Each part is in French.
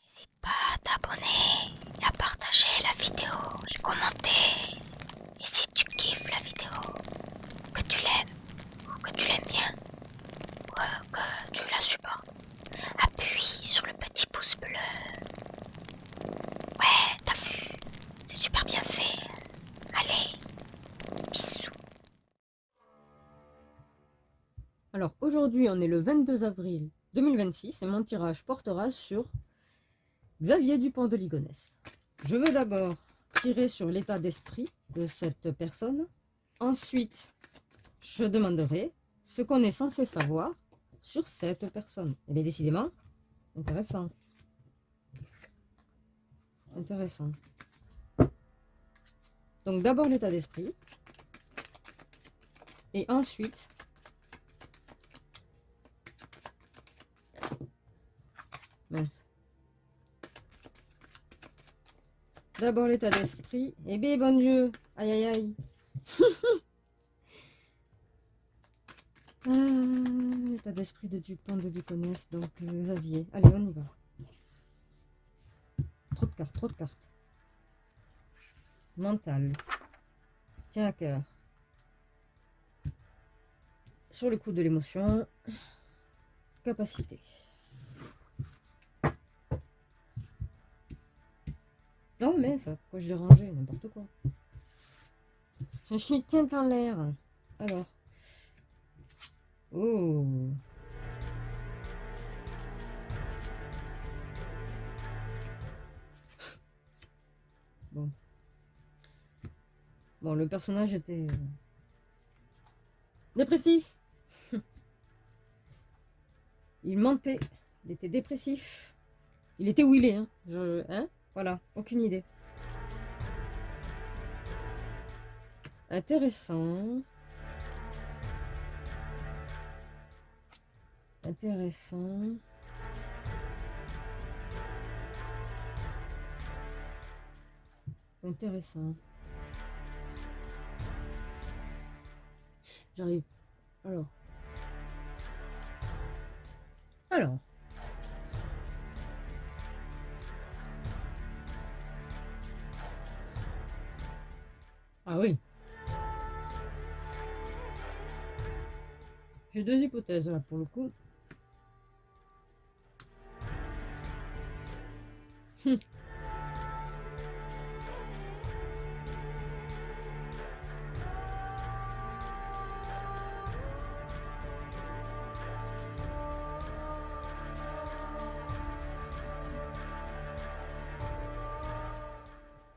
N'hésite pas à t'abonner et à partager la vidéo et commenter. Et si tu kiffes la vidéo, que tu l'aimes ou que tu l'aimes bien, ou que tu la supportes, appuie sur le petit pouce bleu. Ouais, t'as vu, c'est super bien fait. Allez, bisous. Alors aujourd'hui, on est le 22 avril 2026 et mon tirage portera sur Xavier Dupont de Ligonnès. Je veux d'abord tirer sur l'état d'esprit de cette personne. Ensuite, je demanderai ce qu'on est censé savoir sur cette personne. Et bien décidément, intéressant. Intéressant. Donc d'abord l'état d'esprit. Et ensuite, mince. D'abord l'état d'esprit. Eh bien, bon Dieu. Aïe, aïe, aïe. L'état d'esprit de Dupont de Ligonnès, donc Xavier. Allez, on y va. Trop de cartes, trop de cartes. Mental. Tient à cœur. Sur le coup de l'émotion. Capacité. Oh mais ça, pourquoi je l'ai rangé, n'importe quoi. Je suis tient en l'air. Alors. Oh. Bon. Bon, le personnage était dépressif. Il mentait. Il était dépressif. Il était où il est, hein. Hein. Voilà, aucune idée. Intéressant. Intéressant. Intéressant. J'arrive. Alors. Alors. Ah oui. J'ai deux hypothèses là pour le coup.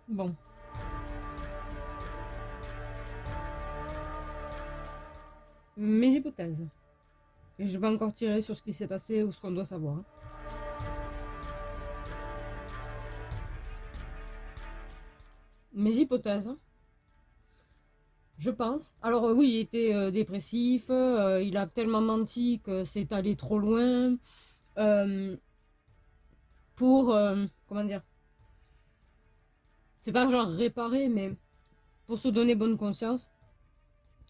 Bon. Mes hypothèses. Et je vais pas encore tirer sur ce qui s'est passé ou ce qu'on doit savoir. Mes hypothèses. Je pense. Alors oui, il était dépressif. Il a tellement menti que c'est allé trop loin. Pour... comment dire. C'est pas genre réparer, mais pour se donner bonne conscience.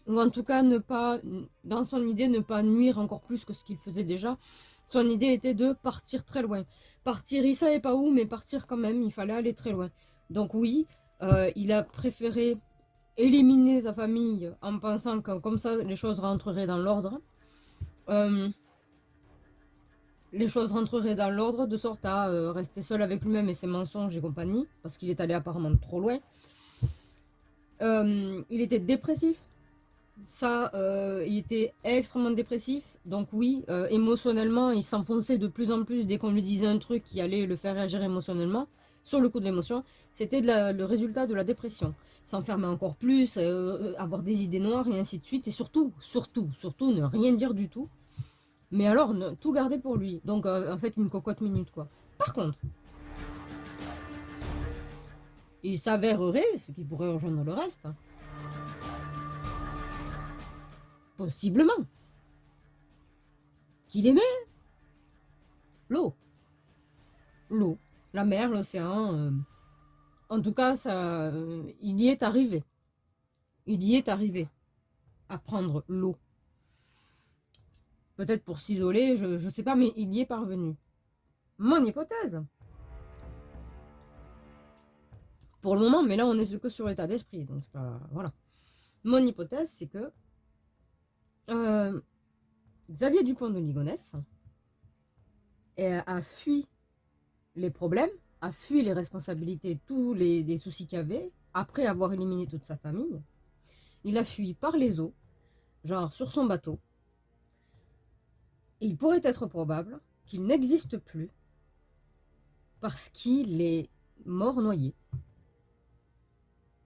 Ou en tout cas, ne pas, dans son idée, ne pas nuire encore plus que ce qu'il faisait déjà. Son idée était de partir très loin. Partir, il savait pas où, mais partir quand même, il fallait aller très loin. Donc oui, il a préféré éliminer sa famille en pensant que comme ça, les choses rentreraient dans l'ordre. Les choses rentreraient dans l'ordre, de sorte à rester seul avec lui-même et ses mensonges et compagnie, parce qu'il est allé apparemment trop loin. Il était dépressif. Ça, il était extrêmement dépressif. Donc oui, émotionnellement, il s'enfonçait de plus en plus dès qu'on lui disait un truc qui allait le faire réagir émotionnellement. Sur le coup de l'émotion, c'était le résultat de la dépression. S'enfermer encore plus, avoir des idées noires et ainsi de suite. Et surtout, ne rien dire du tout. Mais alors, tout garder pour lui. Donc, en fait, une cocotte minute, quoi. Par contre, il s'avérerait, ce qui pourrait rejoindre le reste, possiblement, qu'il aimait l'eau. L'eau. La mer, l'océan. En tout cas, il y est arrivé. Il y est arrivé à prendre l'eau. Peut-être pour s'isoler, je ne sais pas, mais il y est parvenu. Mon hypothèse. Pour le moment, mais là, on est que sur l'état d'esprit. Donc, voilà. Mon hypothèse, c'est que Xavier Dupont de Ligonnès a fui les problèmes, a fui les responsabilités, tous les soucis qu'il y avait, après avoir éliminé toute sa famille. Il a fui par les eaux, genre sur son bateau. Et il pourrait être probable qu'il n'existe plus parce qu'il est mort noyé,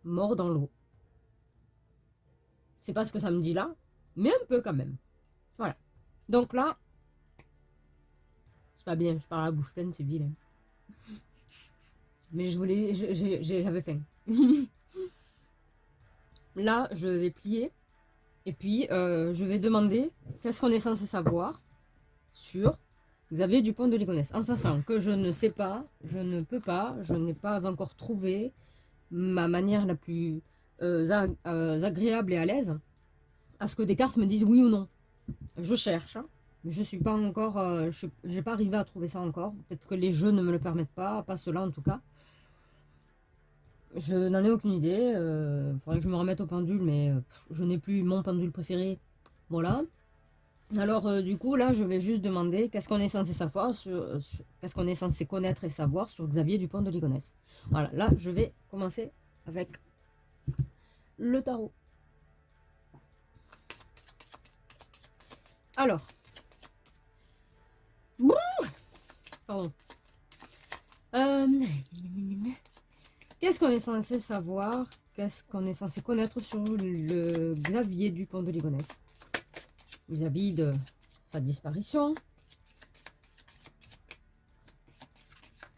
mort dans l'eau. C'est pas ce que ça me dit là, mais un peu quand même. Voilà. Donc là, c'est pas bien, je parle à la bouche pleine, c'est vilain. Mais j'avais faim. Là, je vais plier et puis je vais demander qu'est-ce qu'on est censé savoir sur Xavier Dupont de Ligonnès. En sachant que je ne sais pas, je ne peux pas, je n'ai pas encore trouvé ma manière la plus agréable et à l'aise à ce que Descartes me dise oui ou non. Je cherche, hein, mais je suis pas encore, j'ai pas arrivé à trouver ça encore. Peut-être que les jeux ne me le permettent pas cela en tout cas. Je n'en ai aucune idée. Faudrait que je me remette au pendule, mais je n'ai plus mon pendule préféré. Voilà. Alors du coup là, je vais juste demander qu'est-ce qu'on est censé savoir qu'est-ce qu'on est censé connaître et savoir sur Xavier Dupont de Ligonnès. Voilà. Là, je vais commencer avec le tarot. Alors. Pardon. Qu'est-ce qu'on est censé savoir? Qu'est-ce qu'on est censé connaître sur le Xavier Dupont de Ligonnès vis-à-vis de sa disparition?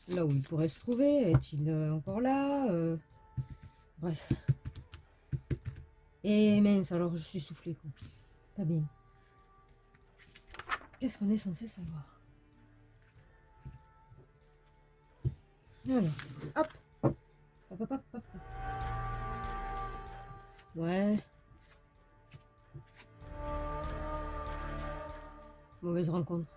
Là où il pourrait se trouver? Est-il encore là? Bref. Et mince, alors je suis soufflée, quoi. Pas bien. Qu'est-ce qu'on est censé savoir? Alors, hop. Hop, hop, hop, hop. Ouais. Mauvaise rencontre.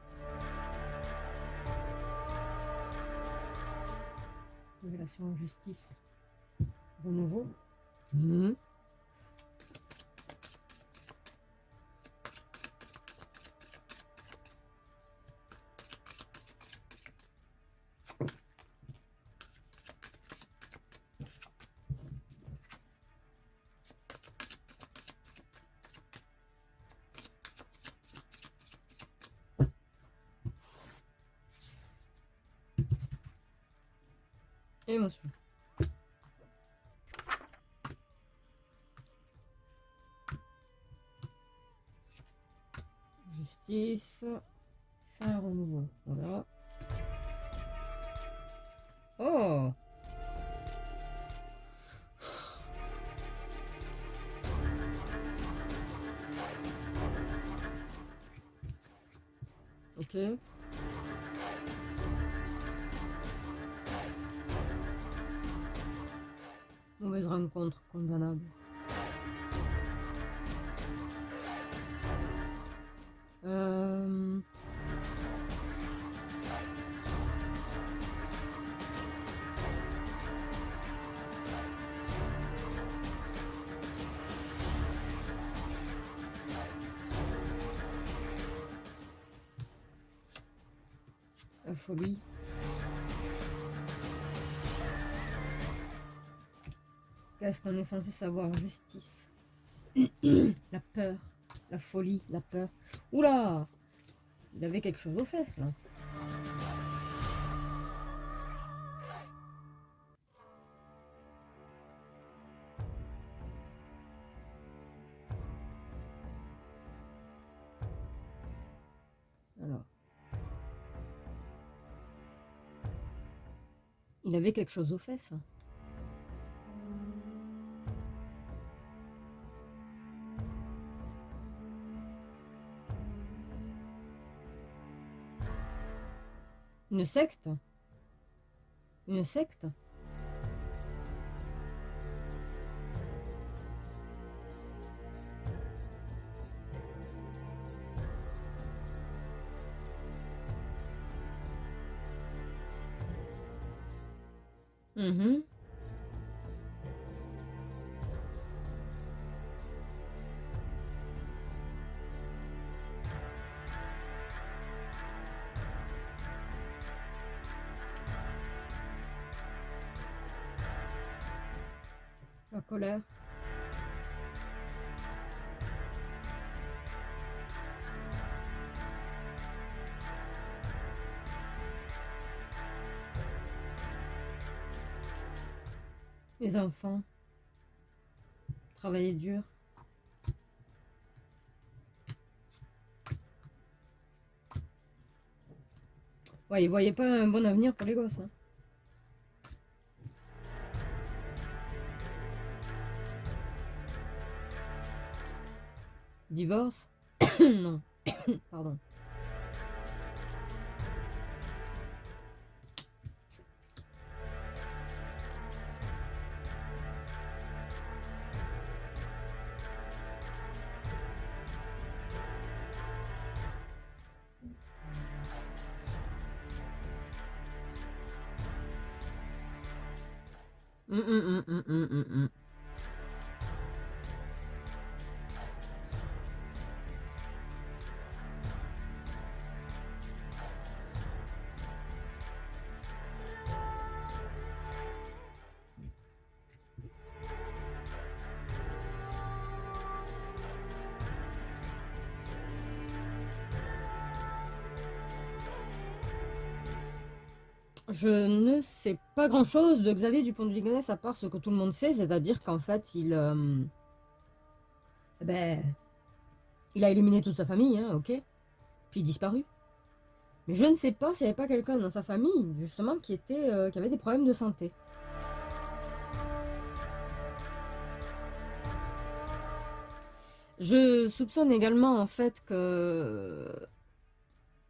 Révélation en justice. Renouveau. Mmh. Émotion. Justice. Fin renouveau. Voilà. Oh! Ok. Mauvaise rencontre, condamnable. La folie. Qu'est-ce qu'on est censé savoir? Justice. La peur. La folie, la peur. Oula! Il avait quelque chose aux fesses, là. Alors. Il avait quelque chose aux fesses. Une secte? Une secte? Mhm. La colère. Les enfants. Travailler dur. Ouais, ils voyaient pas un bon avenir pour les gosses. Hein. Divorce? Non. Pardon. Hum, hum, hum, hum, hum, hum, hum. Je ne sais pas grand-chose de Xavier Dupont de Ligonnès à part ce que tout le monde sait, c'est-à-dire qu'en fait, ben, il a éliminé toute sa famille, hein, ok, puis disparu. Mais je ne sais pas s'il n'y avait pas quelqu'un dans sa famille, justement, qui avait des problèmes de santé. Je soupçonne également, en fait, que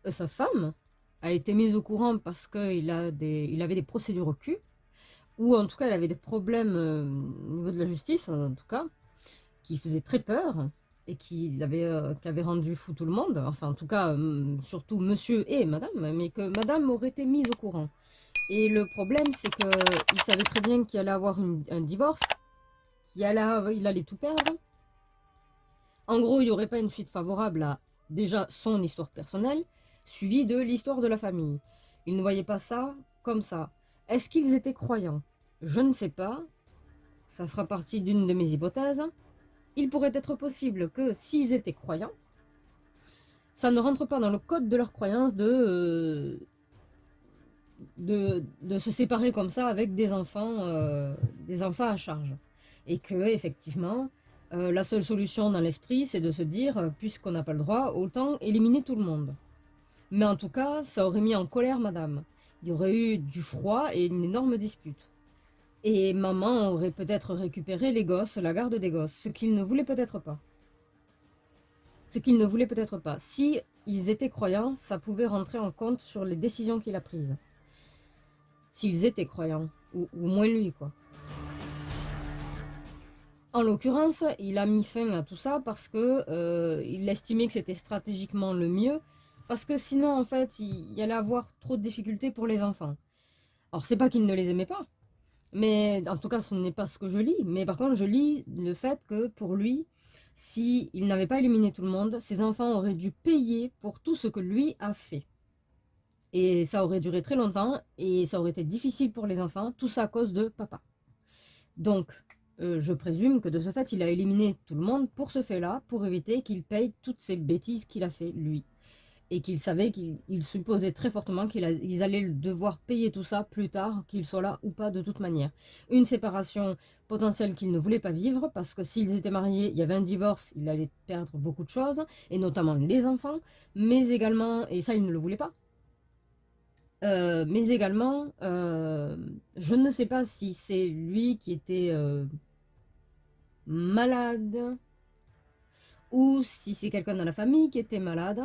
sa femme a été mise au courant parce qu'il il avait des procédures au cul, ou en tout cas, elle avait des problèmes au niveau de la justice, en tout cas, qui faisaient très peur et qui avait rendu fou tout le monde, enfin en tout cas surtout monsieur et madame, mais que madame aurait été mise au courant. Et le problème c'est que il savait très bien qu'il allait avoir un divorce, il allait tout perdre. En gros, il n'y aurait pas une suite favorable à déjà son histoire personnelle, suivie de l'histoire de la famille. Il ne voyait pas ça comme ça. Est-ce qu'ils étaient croyants? Je ne sais pas. Ça fera partie d'une de mes hypothèses. Il pourrait être possible que s'ils étaient croyants, ça ne rentre pas dans le code de leur croyance de se séparer comme ça avec des enfants à charge. Et que, effectivement, la seule solution dans l'esprit, c'est de se dire, puisqu'on n'a pas le droit, autant éliminer tout le monde. Mais en tout cas, ça aurait mis en colère madame. Il y aurait eu du froid et une énorme dispute. Et maman aurait peut-être récupéré les gosses, la garde des gosses, ce qu'il ne voulait peut-être pas. Ce qu'il ne voulait peut-être pas. Si ils étaient croyants, ça pouvait rentrer en compte sur les décisions qu'il a prises. S'ils étaient croyants, ou moins lui, quoi. En l'occurrence, il a mis fin à tout ça parce que il estimait que c'était stratégiquement le mieux, parce que sinon, en fait, il y allait avoir trop de difficultés pour les enfants. Alors, c'est pas qu'il ne les aimait pas, mais en tout cas, ce n'est pas ce que je lis. Mais par contre, je lis le fait que pour lui, si il n'avait pas éliminé tout le monde, ses enfants auraient dû payer pour tout ce que lui a fait. Et ça aurait duré très longtemps et ça aurait été difficile pour les enfants, tout ça à cause de papa. Donc, je présume que de ce fait, il a éliminé tout le monde pour ce fait-là, pour éviter qu'il paye toutes ces bêtises qu'il a fait lui. Et qu'il savait qu'il supposait très fortement qu'ils allaient devoir payer tout ça plus tard, qu'il soit là ou pas de toute manière. Une séparation potentielle qu'il ne voulait pas vivre, parce que s'ils étaient mariés, il y avait un divorce, il allait perdre beaucoup de choses, et notamment les enfants, mais également, et ça il ne le voulait pas, mais également, je ne sais pas si c'est lui qui était malade, ou si c'est quelqu'un dans la famille qui était malade,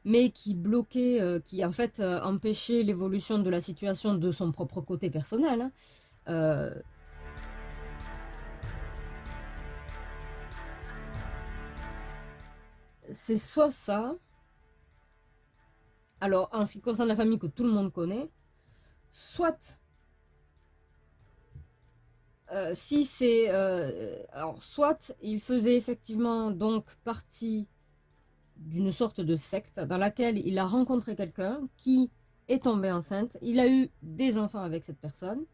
mais qui bloquait, qui en fait empêchait l'évolution de la situation de son propre côté personnel. Hein. Euh, c'est soit ça. Alors, en ce qui concerne la famille que tout le monde connaît, soit Si c'est... alors, soit il faisait effectivement donc partie d'une sorte de secte dans laquelle il a rencontré quelqu'un qui est tombé enceinte, il a eu des enfants avec cette personne,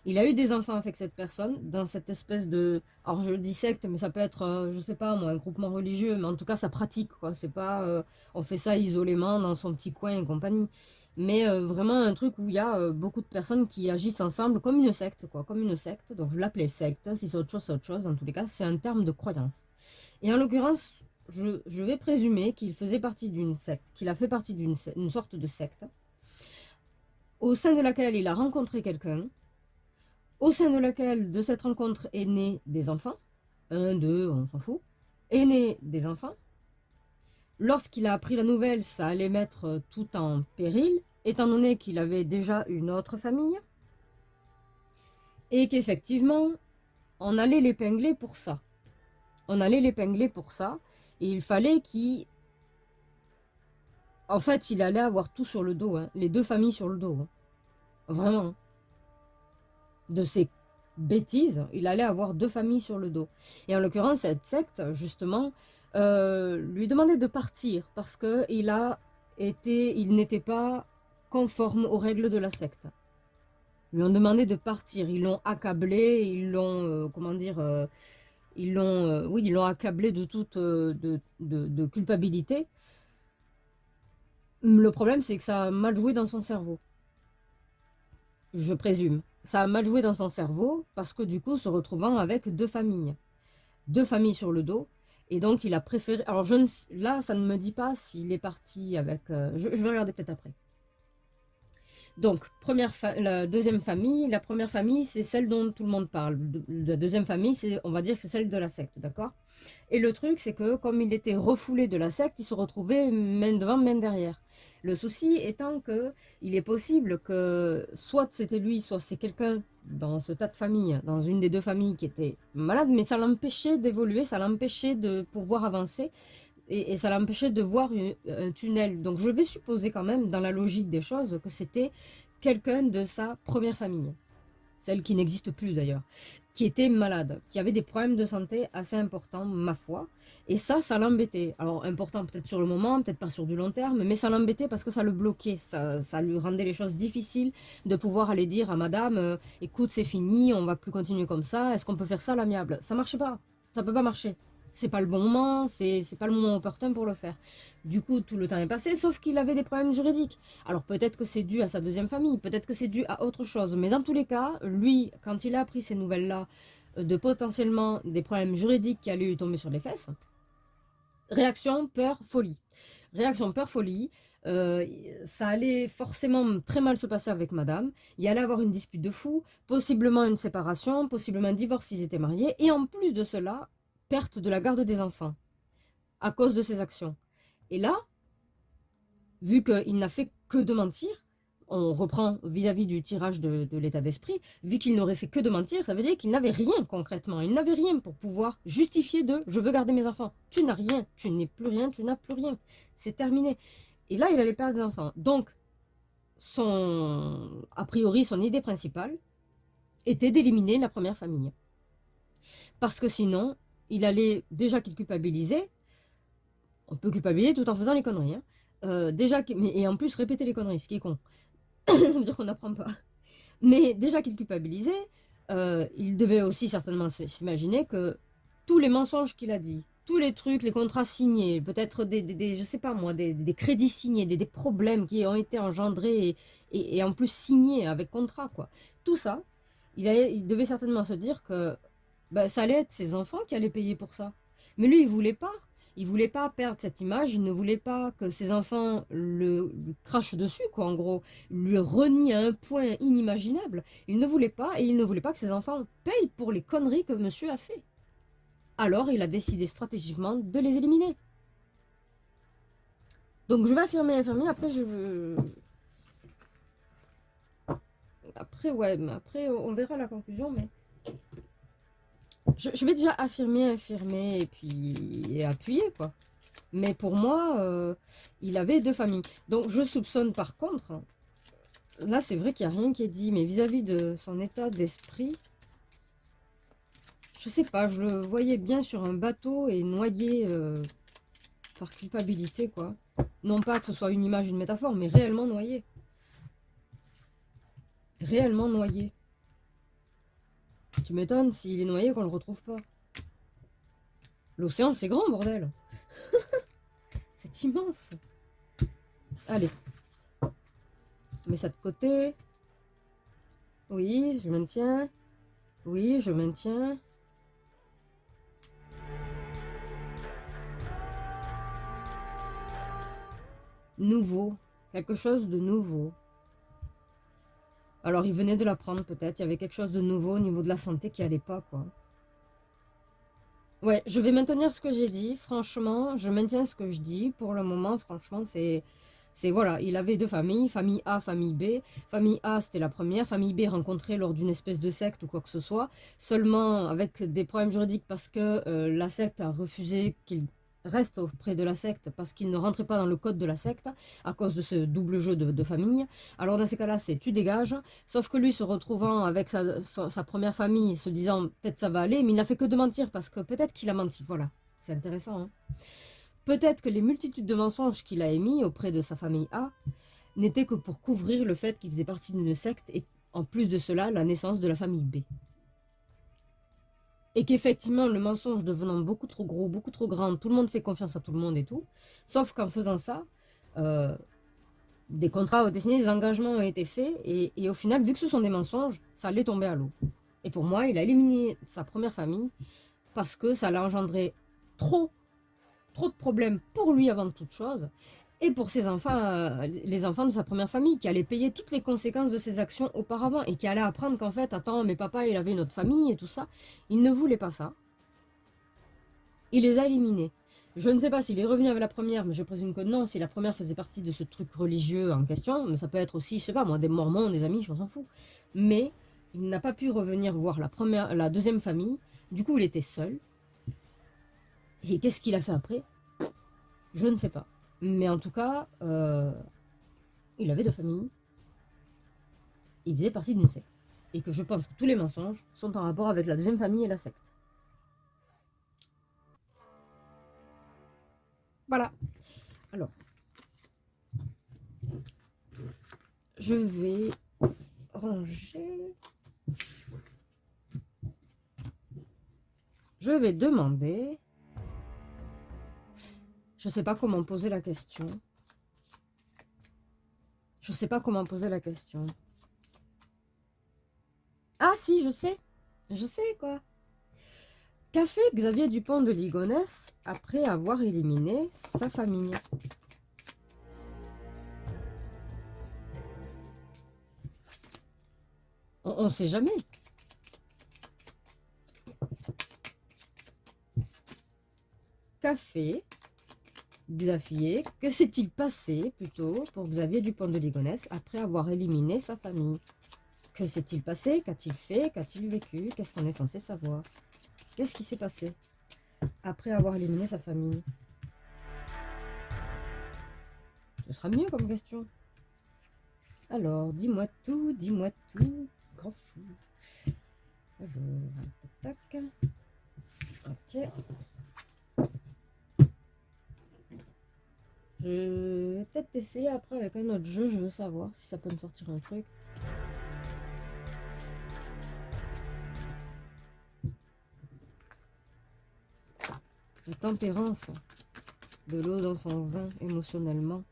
il a eu des enfants avec cette personne dans cette espèce de... Alors je dis secte, mais ça peut être, je sais pas moi, un groupement religieux, mais en tout cas ça pratique, quoi. C'est pas... on fait ça isolément dans son petit coin et compagnie. Mais vraiment un truc où il y a beaucoup de personnes qui agissent ensemble comme une secte, quoi. Comme une secte. Donc je l'appelais secte. Si c'est autre chose, c'est autre chose. Dans tous les cas, c'est un terme de croyance. Et en l'occurrence, je vais présumer qu'il faisait partie d'une secte, qu'il a fait partie d'une sorte de secte, au sein de laquelle il a rencontré quelqu'un, au sein de laquelle de cette rencontre est né des enfants, un, deux, on s'en fout, est né des enfants. Lorsqu'il a appris la nouvelle, ça allait mettre tout en péril, étant donné qu'il avait déjà une autre famille, et qu'effectivement, on allait l'épingler pour ça. On allait l'épingler pour ça, et il fallait qu'il... En fait, il allait avoir tout sur le dos, hein, les deux familles sur le dos. Hein. Vraiment. De ces bêtises, il allait avoir deux familles sur le dos. Et en l'occurrence, cette secte, justement, lui demandait de partir parce que il n'était pas conforme aux règles de la secte. Ils lui ont demandé de partir, ils l'ont accablé, ils l'ont, comment dire, oui, ils l'ont accablé de toute de culpabilité. Le problème, c'est que ça a mal joué dans son cerveau. Je présume. Ça a mal joué dans son cerveau parce que du coup, se retrouvant avec deux familles. Deux familles sur le dos. Et donc, il a préféré... Alors, là, ça ne me dit pas s'il est parti avec... je vais regarder peut-être après. Donc, la deuxième famille, la première famille, c'est celle dont tout le monde parle. La deuxième famille, on va dire que c'est celle de la secte, d'accord? Et le truc, c'est que comme il était refoulé de la secte, il se retrouvait main devant, main derrière. Le souci étant que il est possible que soit c'était lui, soit c'est quelqu'un dans ce tas de familles, dans une des deux familles qui était malade, mais ça l'empêchait d'évoluer, ça l'empêchait de pouvoir avancer et ça l'empêchait de voir un tunnel. Donc je vais supposer quand même, dans la logique des choses, que c'était quelqu'un de sa première famille, celle qui n'existe plus d'ailleurs, qui était malade, qui avait des problèmes de santé assez importants, ma foi, et ça l'embêtait. Alors important peut-être sur le moment, peut-être pas sur du long terme, mais ça l'embêtait parce que ça le bloquait, ça lui rendait les choses difficiles de pouvoir aller dire à madame, écoute c'est fini, on va plus continuer comme ça, est-ce qu'on peut faire ça à l'amiable? Ça marchait pas, ça peut pas marcher. C'est pas le bon moment, c'est pas le moment opportun pour le faire. Du coup, tout le temps est passé, sauf qu'il avait des problèmes juridiques. Alors peut-être que c'est dû à sa deuxième famille, peut-être que c'est dû à autre chose. Mais dans tous les cas, lui, quand il a appris ces nouvelles-là, de potentiellement des problèmes juridiques qui allaient lui tomber sur les fesses, réaction, peur, folie. Réaction, peur, folie. Ça allait forcément très mal se passer avec madame. Il allait avoir une dispute de fou, possiblement une séparation, possiblement un divorce s'ils étaient mariés. Et en plus de cela, perte de la garde des enfants à cause de ses actions. Et là, vu qu'il n'a fait que de mentir, on reprend vis-à-vis du tirage de l'état d'esprit, vu qu'il n'aurait fait que de mentir, ça veut dire qu'il n'avait rien concrètement. Il n'avait rien pour pouvoir justifier de « je veux garder mes enfants ». Tu n'as rien, tu n'es plus rien, tu n'as plus rien. C'est terminé. Et là, il allait perdre des enfants. Donc, a priori, son idée principale était d'éliminer la première famille. Parce que sinon, il allait, déjà qu'il culpabilisait, on peut culpabiliser tout en faisant les conneries, hein. Et en plus répéter les conneries, ce qui est con. Ça veut dire qu'on n'apprend pas. Mais déjà qu'il culpabilisait, il devait aussi certainement s'imaginer que tous les mensonges qu'il a dit, tous les trucs, les contrats signés, peut-être je sais pas moi, des crédits signés, des problèmes qui ont été engendrés et en plus signés avec contrat, quoi. Tout ça, il devait certainement se dire que ça allait être ses enfants qui allaient payer pour ça. Mais lui, il voulait pas. Il voulait pas perdre cette image, il ne voulait pas que ses enfants lui crachent dessus, quoi, en gros, lui renient à un point inimaginable. Il ne voulait pas, et il ne voulait pas que ses enfants payent pour les conneries que monsieur a fait. Alors, il a décidé stratégiquement de les éliminer. Donc, je vais affirmer, après après, on verra la conclusion, mais... Je vais déjà affirmer, et puis appuyer, quoi. Mais pour moi, il avait deux familles. Donc je soupçonne par contre là, c'est vrai qu'il n'y a rien qui est dit, mais vis-à-vis de son état d'esprit, je sais pas, je le voyais bien sur un bateau et noyé par culpabilité, quoi. Non pas que ce soit une image, une métaphore, mais réellement noyé. Réellement noyé. Tu m'étonnes s'il est noyé qu'on le retrouve pas. L'océan, c'est grand, bordel. C'est immense. Allez. On met ça de côté. Oui, je maintiens. Oui, je maintiens. Nouveau. Quelque chose de nouveau. Alors, il venait de l'apprendre peut-être. Il y avait quelque chose de nouveau au niveau de la santé qui allait pas, quoi. Ouais, je vais maintenir ce que j'ai dit. Franchement, je maintiens ce que je dis. Pour le moment, franchement, voilà, il avait deux familles, famille A, famille B. Famille A, c'était la première. Famille B rencontrée lors d'une espèce de secte ou quoi que ce soit. Seulement avec des problèmes juridiques parce que la secte a refusé qu'il reste auprès de la secte parce qu'il ne rentrait pas dans le code de la secte à cause de ce double jeu de famille. Alors dans ces cas-là, c'est tu dégages. Sauf que lui, se retrouvant avec sa première famille, se disant peut-être ça va aller, mais il n'a fait que de mentir parce que peut-être qu'il a menti. Voilà, c'est intéressant, hein. Peut-être que les multitudes de mensonges qu'il a émis auprès de sa famille A n'étaient que pour couvrir le fait qu'il faisait partie d'une secte et en plus de cela, la naissance de la famille B. Et qu'effectivement, le mensonge devenant beaucoup trop gros, beaucoup trop grand, tout le monde fait confiance à tout le monde et tout. Sauf qu'en faisant ça, des contrats ont été signés, des engagements ont été faits, et au final, vu que ce sont des mensonges, ça allait tomber à l'eau. Et pour moi, il a éliminé sa première famille parce que ça l'a engendré trop de problèmes pour lui avant toute chose, et pour ses enfants, les enfants de sa première famille, qui allaient payer toutes les conséquences de ses actions auparavant, et qui allaient apprendre qu'en fait, attends, mais papa, il avait une autre famille, et tout ça. Il ne voulait pas ça. Il les a éliminés. Je ne sais pas s'il est revenu avec la première, mais je présume que non, si la première faisait partie de ce truc religieux en question, mais ça peut être aussi, je sais pas moi, des mormons, des amis, je m'en fous. Mais il n'a pas pu revenir voir la deuxième famille, du coup il était seul. Et qu'est-ce qu'il a fait après? Je ne sais pas. Mais en tout cas, il avait deux familles. Il faisait partie d'une secte. Et que je pense que tous les mensonges sont en rapport avec la deuxième famille et la secte. Voilà. Alors, je vais ranger. Je vais demander. Je sais pas comment poser la question. Je sais pas comment poser la question. Ah si, je sais. Je sais quoi. Qu'a fait Xavier Dupont de Ligonnès après avoir éliminé sa famille? On ne sait jamais. Qu'a fait Xavier? Que s'est-il passé plutôt pour Xavier Dupont de Ligonnès après avoir éliminé sa famille? Que s'est-il passé? Qu'a-t-il fait? Qu'a-t-il vécu? Qu'est-ce qu'on est censé savoir? Qu'est-ce qui s'est passé après avoir éliminé sa famille? Ce sera mieux comme question. Alors, dis-moi tout, grand fou. Alors, tac, tac. Ok. Je vais peut-être essayer après avec un autre jeu, je veux savoir si ça peut me sortir un truc. La tempérance, de l'eau dans son vin émotionnellement.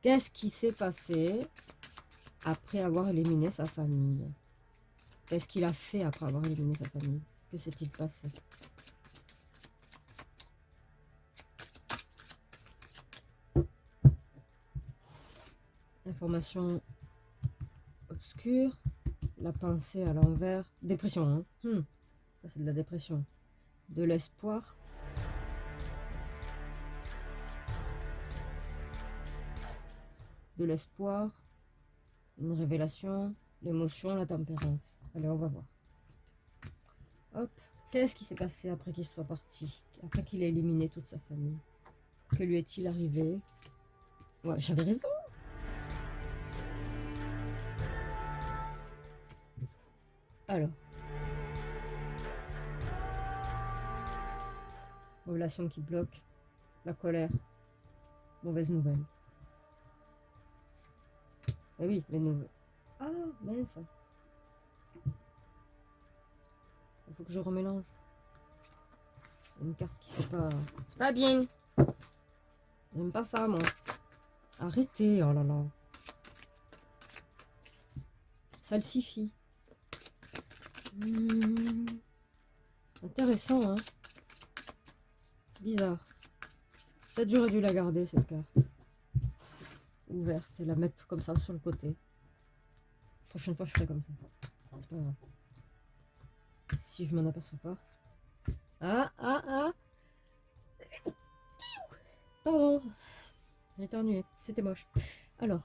Qu'est-ce qui s'est passé après avoir éliminé sa famille? Qu'est-ce qu'il a fait après avoir éliminé sa famille? Que s'est-il passé? Information obscure, la pensée à l'envers, dépression, hein. Ça c'est de la dépression. De l'espoir. De l'espoir, une révélation, l'émotion, la tempérance. Allez, on va voir. Hop, qu'est-ce qui s'est passé après qu'il soit parti? Après qu'il ait éliminé toute sa famille? Que lui est-il arrivé? Ouais, j'avais raison. Alors, relation qui bloque, la colère, mauvaise nouvelle. Ah oui, les nouvelles. Ah, mince. Il faut que je remélange. Une carte qui c'est pas... C'est pas bien. J'aime pas ça, moi. Arrêtez, oh là là. Salsifie. Intéressant, hein. Bizarre. Peut-être j'aurais dû la garder, cette carte. Ouverte et la mettre comme ça sur le côté. Prochaine fois, je ferai comme ça. C'est pas grave. Si je m'en aperçois pas. Ah. Pardon. J'ai éternué. C'était moche. Alors.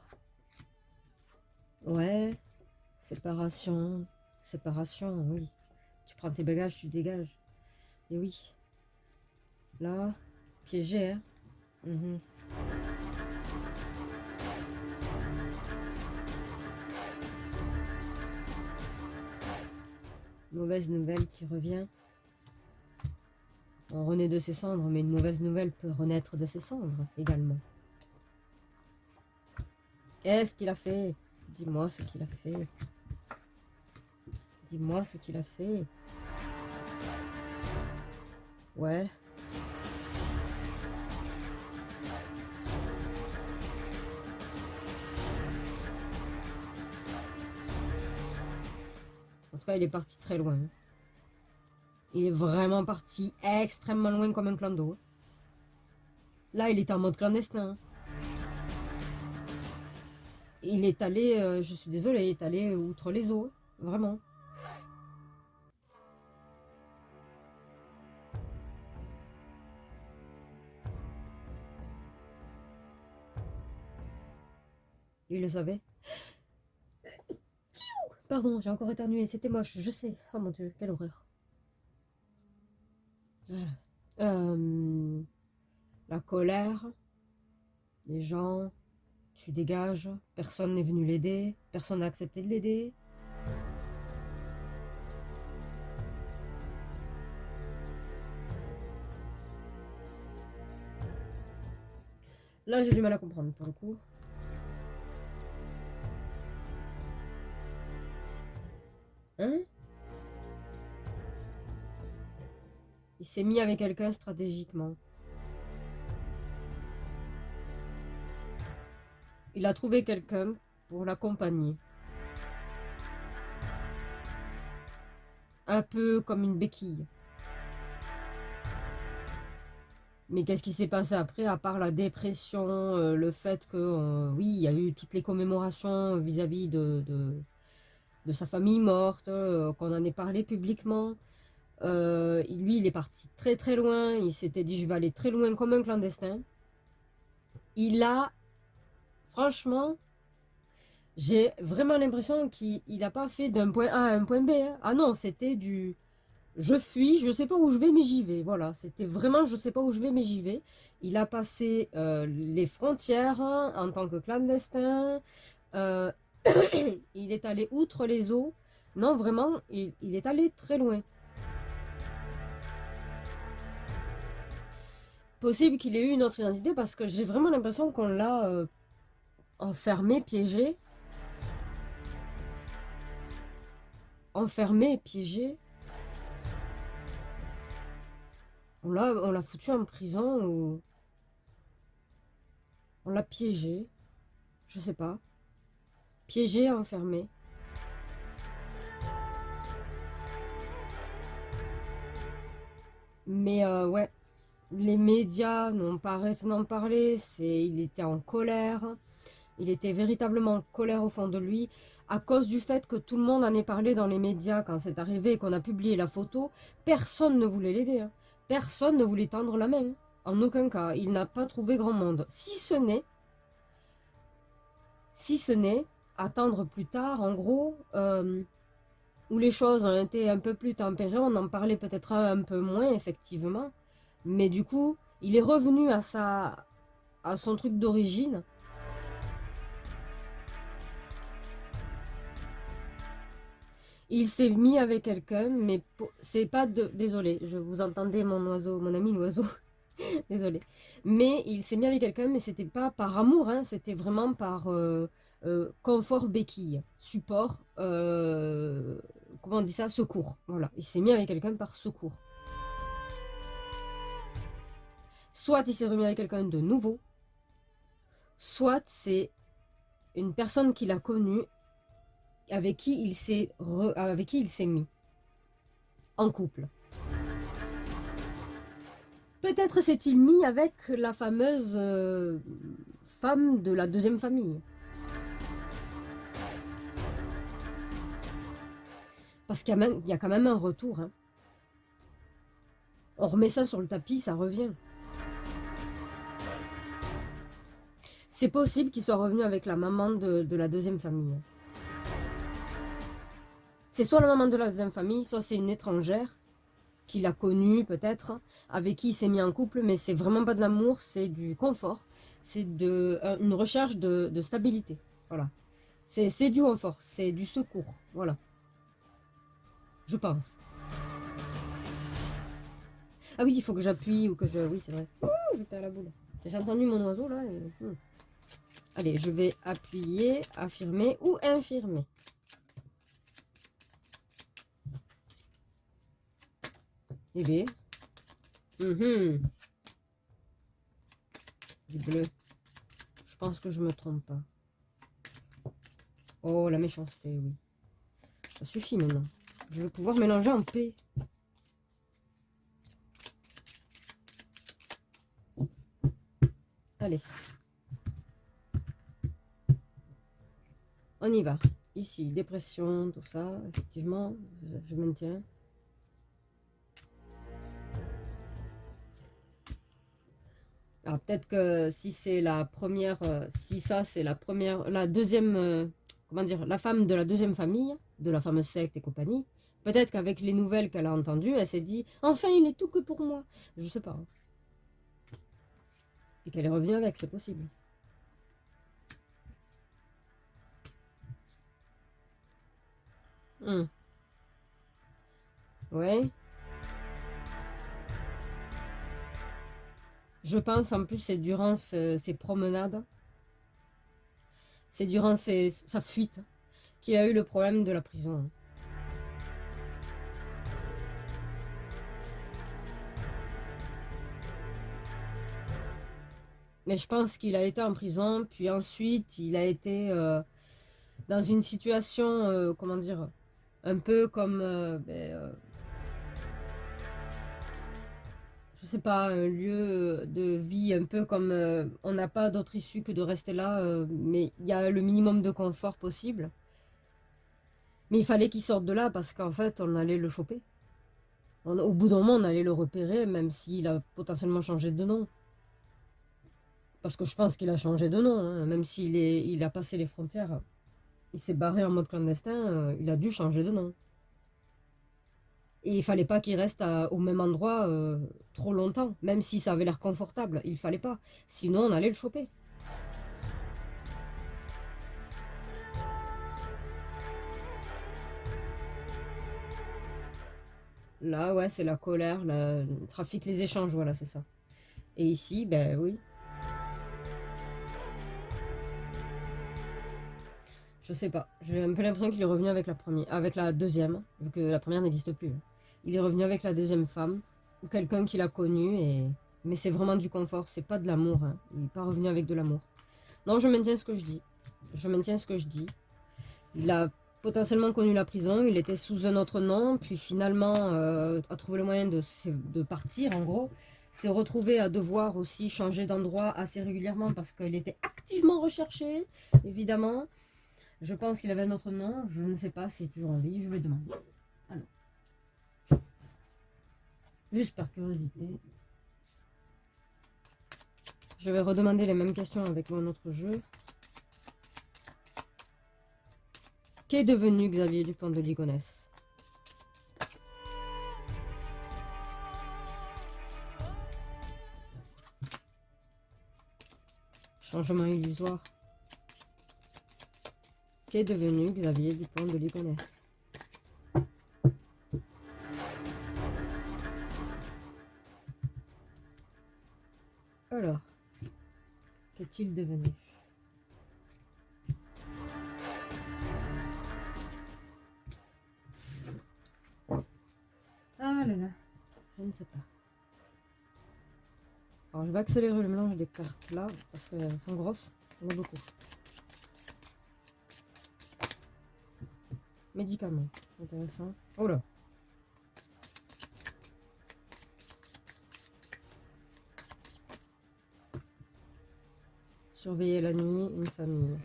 Ouais. Séparation. Séparation, oui. Tu prends tes bagages, tu dégages. Et oui. Là. Piégé, hein. Mauvaise nouvelle qui revient. On renaît de ses cendres, mais une mauvaise nouvelle peut renaître de ses cendres également. Qu'est-ce qu'il a fait? Dis-moi ce qu'il a fait. Dis-moi ce qu'il a fait. Ouais. En tout cas, il est parti très loin. Il est vraiment parti extrêmement loin comme un clan d'eau. Là, il est en mode clandestin. Il est allé, je suis désolée, il est allé outre les eaux. Vraiment. Il le savait. Pardon, j'ai encore éternué, c'était moche, je sais. Oh mon dieu, quelle horreur. La colère, les gens, tu dégages, personne n'est venu l'aider, personne n'a accepté de l'aider. Là, j'ai du mal à comprendre pour le coup. Hein? Il s'est mis avec quelqu'un stratégiquement. Il a trouvé quelqu'un pour l'accompagner. Un peu comme une béquille. Mais qu'est-ce qui s'est passé après, à part la dépression, le fait que, oui, il y a eu toutes les commémorations vis-à-vis de sa famille morte, qu'on en ait parlé publiquement. Lui, il est parti très très loin, il s'était dit je vais aller très loin comme un clandestin. Il a, franchement, j'ai vraiment l'impression qu'il n'a pas fait d'un point A à un point B. Hein. Ah non, c'était du je fuis, je sais pas où je vais mais j'y vais. Voilà, c'était vraiment je sais pas où je vais mais j'y vais. Il a passé les frontières hein, en tant que clandestin. Euh, il est allé outre les eaux. Non, vraiment, il est allé très loin. Possible qu'il ait eu une autre identité parce que j'ai vraiment l'impression qu'on l'a enfermé, piégé. Enfermé, piégé. On l'a foutu en prison ou on l'a piégé. Je sais pas. Piégé, enfermé. Mais ouais, les médias n'ont pas arrêté d'en parler. Il était en colère. Il était véritablement en colère au fond de lui à cause du fait que tout le monde en ait parlé dans les médias quand c'est arrivé et qu'on a publié la photo. Personne ne voulait l'aider. Hein. Personne ne voulait tendre la main. En aucun cas. Il n'a pas trouvé grand monde. Si ce n'est attendre plus tard, en gros, où les choses ont été un peu plus tempérées. On en parlait peut-être un peu moins, effectivement. Mais du coup, il est revenu à son truc d'origine. Il s'est mis avec quelqu'un, mais c'est pas de... Désolé, je vous entendais mon oiseau, mon ami l'oiseau. Désolé. Mais il s'est mis avec quelqu'un, mais c'était pas par amour, hein, c'était vraiment par confort béquille, support, comment on dit ça? Secours. Voilà, il s'est mis avec quelqu'un par secours. Soit il s'est remis avec quelqu'un de nouveau, soit c'est une personne qu'il a connue avec qui il s'est mis en couple. Peut-être s'est-il mis avec la fameuse femme de la deuxième famille. Parce qu'il y a quand même un retour. Hein. On remet ça sur le tapis, ça revient. C'est possible qu'il soit revenu avec la maman de la deuxième famille. C'est soit la maman de la deuxième famille, soit c'est une étrangère qu'il a connue peut-être, avec qui il s'est mis en couple, mais c'est vraiment pas de l'amour, c'est du confort, c'est une recherche de stabilité. Voilà. C'est du confort, c'est du secours. Voilà. Je pense. Ah oui, il faut que j'appuie ou que je... Oui, c'est vrai. Ouh, je perds la boule. J'ai entendu mon oiseau là. Allez, je vais appuyer, affirmer ou infirmer. Eh bien. Du bleu. Je pense que je me trompe pas. Oh, la méchanceté, oui. Ça suffit maintenant. Je vais pouvoir mélanger en paix. Allez. On y va. Ici, dépression, tout ça. Effectivement, je maintiens. Alors peut-être que si c'est la première, si ça c'est la première, la deuxième, comment dire, la femme de la deuxième famille, de la fameuse secte et compagnie, peut-être qu'avec les nouvelles qu'elle a entendues, elle s'est dit, enfin il est tout que pour moi. Je sais pas. Hein. Et qu'elle est revenue avec, c'est possible. Ouais. Je pense en plus c'est durant ces promenades, c'est durant sa fuite qu'il a eu le problème de la prison. Mais je pense qu'il a été en prison, puis ensuite il a été dans une situation, comment dire, un peu comme, je sais pas, un lieu de vie, un peu comme on n'a pas d'autre issue que de rester là, mais il y a le minimum de confort possible. Mais il fallait qu'il sorte de là parce qu'en fait, on allait le choper. Au bout d'un moment, on allait le repérer, même s'il a potentiellement changé de nom. Parce que je pense qu'il a changé de nom, hein, même il a passé les frontières. Il s'est barré en mode clandestin, il a dû changer de nom. Et il fallait pas qu'il reste au même endroit trop longtemps, même si ça avait l'air confortable. Il fallait pas. Sinon, on allait le choper. Là, ouais, c'est la colère, le trafic, les échanges, voilà, c'est ça. Et ici, ben oui. Je sais pas. J'ai un peu l'impression qu'il est revenu avec la première, avec la deuxième, vu que la première n'existe plus. Il est revenu avec la deuxième femme, ou quelqu'un qu'il a connu, mais c'est vraiment du confort, c'est pas de l'amour. Hein. Il n'est pas revenu avec de l'amour. Non, je maintiens ce que je dis. Je maintiens ce que je dis. Il a potentiellement connu la prison, il était sous un autre nom, puis finalement a trouvé le moyen de partir, en gros. S'est retrouvé à devoir aussi changer d'endroit assez régulièrement parce qu'il était activement recherché, évidemment. Je pense qu'il avait un autre nom, je ne sais pas s'il est toujours en vie, je vais demander. Alors. Juste par curiosité. Je vais redemander les mêmes questions avec mon autre jeu. Qu'est devenu Xavier Dupont de Ligonnès? Changement illusoire. Qu'est devenu Xavier Dupont de Ligonnès? Alors, qu'est-il devenu? Ah là là, je ne sais pas. Alors je vais accélérer le mélange des cartes là, parce qu'elles sont grosses, il y en a beaucoup. Médicaments, intéressant. Oh là! Surveiller la nuit, une famille.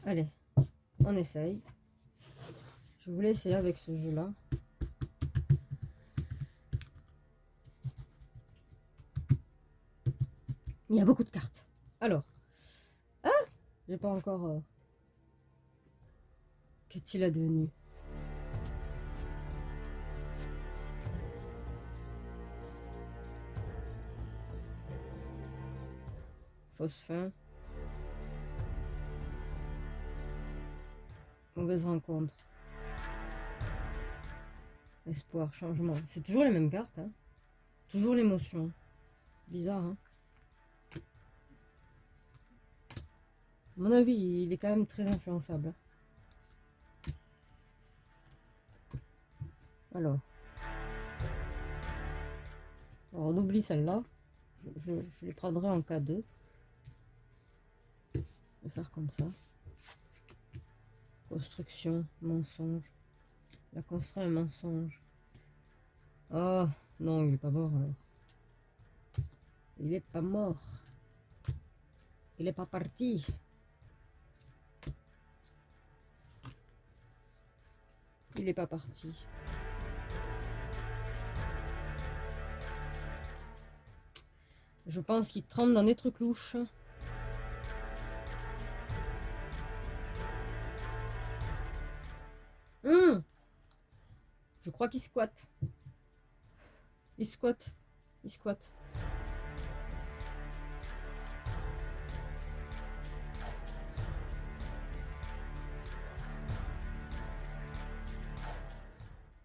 Allez, on essaye. Je voulais essayer avec ce jeu-là. Il y a beaucoup de cartes. Alors. Ah! J'ai pas encore... Qu'est-il advenu? Fausse fin. Mauvaise rencontre. Espoir, changement. C'est toujours les mêmes cartes. Hein. Toujours l'émotion. Bizarre, hein. À mon avis, il est quand même très influençable. Alors on oublie celle-là. Je les prendrai en cas 2. Je vais faire comme ça. Construction, mensonge. Il a construit un mensonge. Oh, non, il est pas mort alors. Il est pas mort. Il est pas parti. Il est pas parti. Je pense qu'il trempe dans des trucs louches. Je crois qu'il squatte. Il squatte. Il squatte.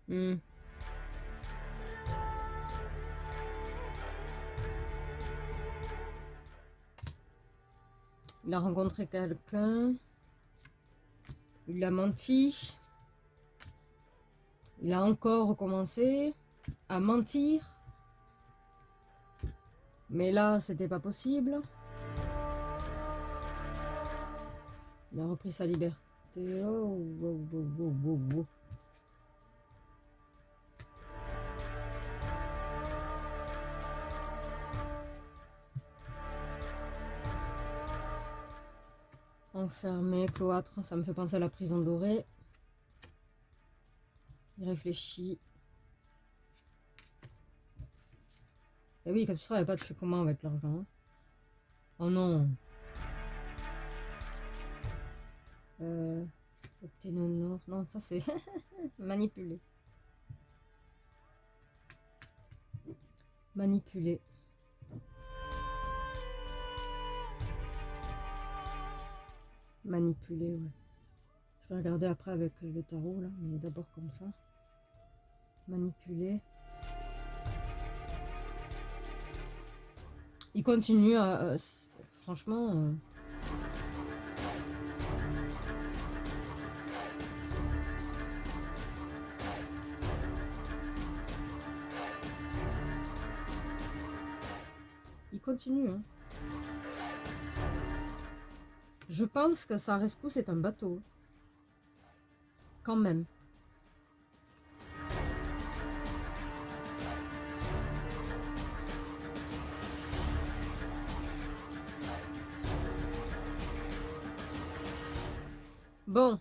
Il a rencontré quelqu'un. Il a menti. Il a encore recommencé à mentir. Mais là, c'était pas possible. Il a repris sa liberté. Oh, wow, wow, wow, wow, wow. Enfermé, cloître, ça me fait penser à la prison dorée. Il réfléchit. Et oui, quand tu travailles pas, tu fais comment avec l'argent? Oh non. Obtenir, non, ça c'est manipuler. Manipuler. Manipuler, ouais. Je vais regarder après avec le tarot, là, mais d'abord comme ça. Manipuler. Il continue à... franchement... il continue, hein. Je pense que sa rescousse est un bateau. Quand même. Bon.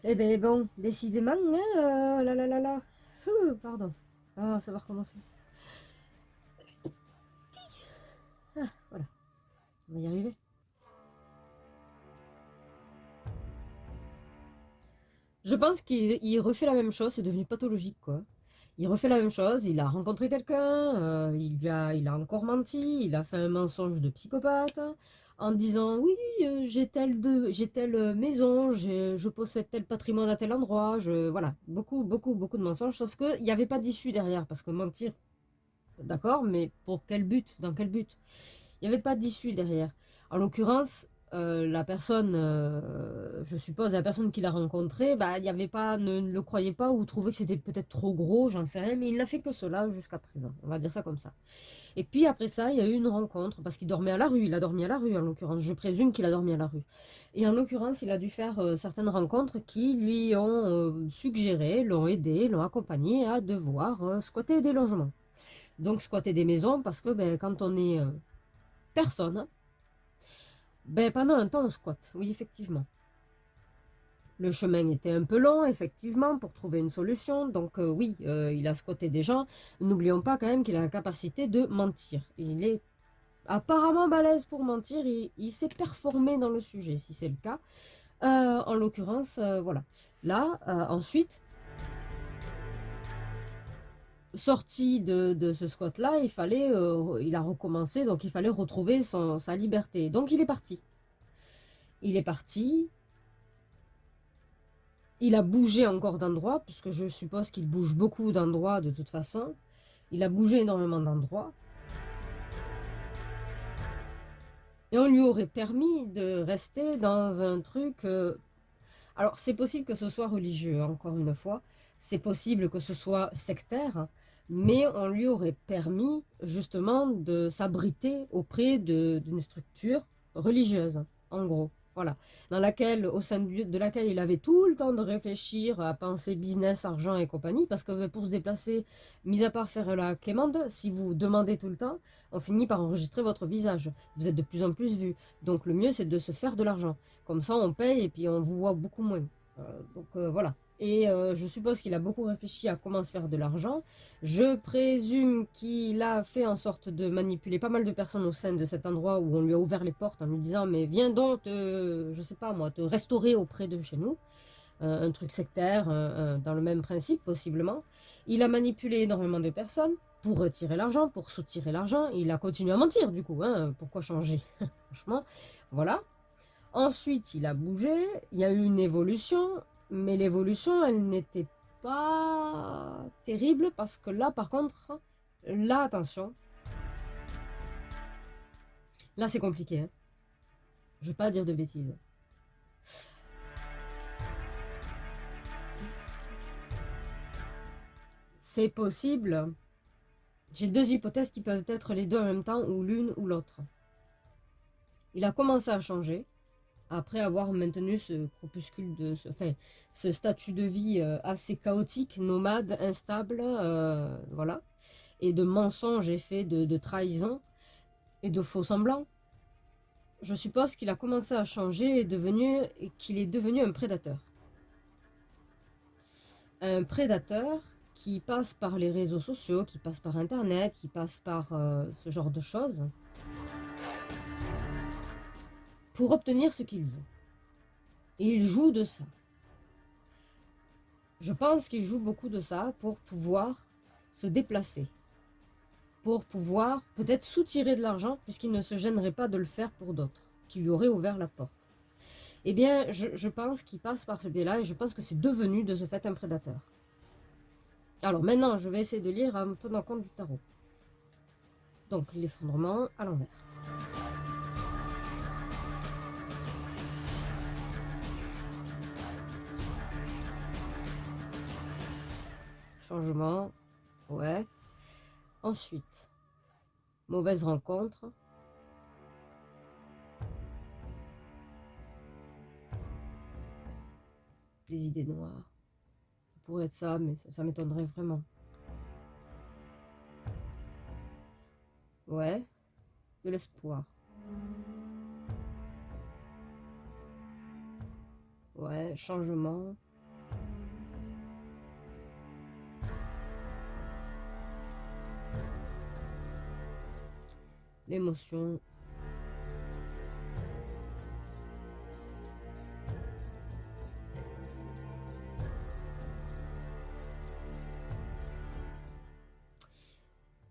Eh ben bon, décidément, hein, là là là là. Pardon. Ah, ça va recommencer. Ah, voilà, on va y arriver. Je pense qu'il refait la même chose, c'est devenu pathologique, quoi. Il refait la même chose, il a rencontré quelqu'un, il a encore menti, il a fait un mensonge de psychopathe en disant oui, j'ai telle maison, je possède tel patrimoine à tel endroit, voilà, beaucoup, beaucoup, beaucoup de mensonges, sauf qu'il n'y avait pas d'issue derrière, parce que mentir, d'accord, mais pour quel but, dans quel but? Il n'y avait pas d'issue derrière. En l'occurrence, la personne, je suppose, la personne qui l'a rencontré, bah, il y avait pas, ne le croyait pas ou trouvait que c'était peut-être trop gros, j'en sais rien, mais il n'a fait que cela jusqu'à présent. On va dire ça comme ça. Et puis après ça, il y a eu une rencontre, parce qu'il dormait à la rue, il a dormi à la rue en l'occurrence, je présume qu'il a dormi à la rue. Et en l'occurrence, il a dû faire certaines rencontres qui lui ont suggéré, l'ont aidé, l'ont accompagné à devoir squatter des logements. Donc squatter des maisons, parce que ben, quand on est personne, ben, pendant un temps, on squatte, oui, effectivement. Le chemin était un peu long, effectivement, pour trouver une solution. Donc oui, il a squatté des gens. N'oublions pas quand même qu'il a la capacité de mentir. Il est apparemment balèze pour mentir. Il s'est performé dans le sujet, si c'est le cas. En l'occurrence, voilà. Là, ensuite, sorti de ce squat-là, il a recommencé, donc il fallait retrouver sa liberté. Donc il est parti. Il est parti. Il a bougé encore d'endroits, puisque je suppose qu'il bouge beaucoup d'endroits de toute façon. Il a bougé énormément d'endroits. Et on lui aurait permis de rester dans un truc... Alors c'est possible que ce soit religieux, encore une fois. C'est possible que ce soit sectaire. Mais on lui aurait permis justement de s'abriter auprès d'une structure religieuse, en gros. Voilà, dans laquelle, au sein de laquelle il avait tout le temps de réfléchir à penser business, argent et compagnie, parce que pour se déplacer, mis à part faire la quémande, si vous demandez tout le temps, on finit par enregistrer votre visage. Vous êtes de plus en plus vu. Donc le mieux, c'est de se faire de l'argent. Comme ça, on paye et puis on vous voit beaucoup moins. Voilà. Et je suppose qu'il a beaucoup réfléchi à comment se faire de l'argent. Je présume qu'il a fait en sorte de manipuler pas mal de personnes au sein de cet endroit où on lui a ouvert les portes en lui disant mais viens donc je sais pas moi, te restaurer auprès de chez nous. Un truc sectaire, dans le même principe possiblement. Il a manipulé énormément de personnes pour retirer l'argent, pour soutirer l'argent. Il a continué à mentir du coup, hein. Pourquoi changer? Franchement, voilà. Ensuite, il a bougé, il y a eu une évolution, mais l'évolution, elle n'était pas terrible parce que là, par contre, là, attention, là, c'est compliqué, hein. Je vais pas dire de bêtises. C'est possible. J'ai deux hypothèses qui peuvent être les deux en même temps, ou l'une ou l'autre. Il a commencé à changer après avoir maintenu ce crépuscule enfin, ce statut de vie assez chaotique, nomade, instable, voilà, et de mensonges et faits de trahison et de faux semblants. Je suppose qu'il a commencé à changer et qu'il est devenu un prédateur. Un prédateur qui passe par les réseaux sociaux, qui passe par Internet, qui passe par ce genre de choses pour obtenir ce qu'il veut. Et il joue de ça. Je pense qu'il joue beaucoup de ça pour pouvoir se déplacer, pour pouvoir peut-être soutirer de l'argent puisqu'il ne se gênerait pas de le faire pour d'autres, qui lui auraient ouvert la porte. Eh bien, je pense qu'il passe par ce biais-là et je pense que c'est devenu de ce fait un prédateur. Alors maintenant, je vais essayer de lire en tenant compte du tarot. Donc, l'effondrement à l'envers. Changement, ouais. Ensuite, mauvaise rencontre. Des idées noires. Ça pourrait être ça, mais ça m'étonnerait vraiment. Ouais, de l'espoir. Ouais, changement. l'émotion.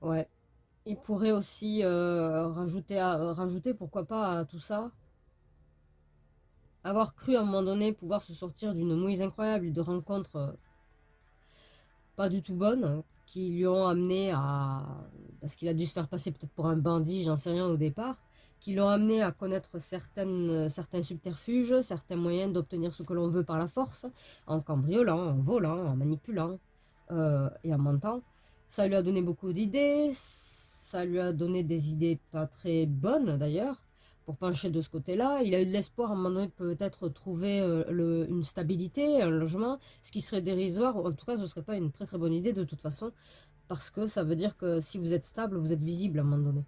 Ouais. Il pourrait aussi rajouter, pourquoi pas, à tout ça, avoir cru à un moment donné pouvoir se sortir d'une mouise incroyable et de rencontres pas du tout bonnes, qui lui ont amené à... Parce qu'il a dû se faire passer peut-être pour un bandit, j'en sais rien au départ, qui l'ont amené à connaître certains subterfuges, certains moyens d'obtenir ce que l'on veut par la force, en cambriolant, en volant, en manipulant et en mentant. Ça lui a donné beaucoup d'idées, ça lui a donné des idées pas très bonnes d'ailleurs, pour pencher de ce côté-là. Il a eu de l'espoir à un moment donné de peut-être trouver une stabilité, un logement, ce qui serait dérisoire. En tout cas, ce ne serait pas une très très bonne idée de toute façon, parce que ça veut dire que si vous êtes stable, vous êtes visible à un moment donné.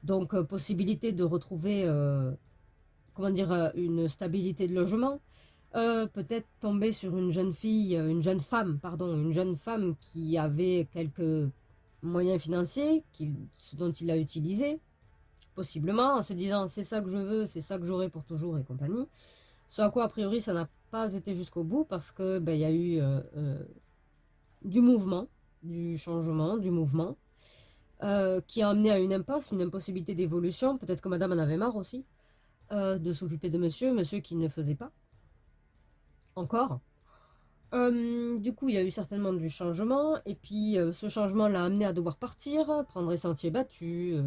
Donc, possibilité de retrouver, comment dire, une stabilité de logement. Peut-être tomber sur une jeune femme, pardon, une jeune femme qui avait quelques moyens financiers dont il a utilisé, possiblement, en se disant c'est ça que je veux, c'est ça que j'aurai pour toujours et compagnie. Ce à quoi, a priori, ça n'a pas été jusqu'au bout parce que il y a eu du mouvement, du changement, du mouvement, qui a amené à une impasse, une impossibilité d'évolution. Peut-être que madame en avait marre aussi de s'occuper de monsieur qui ne faisait pas encore. Du coup, il y a eu certainement du changement, et puis ce changement l'a amené à devoir partir, prendre les sentiers battus,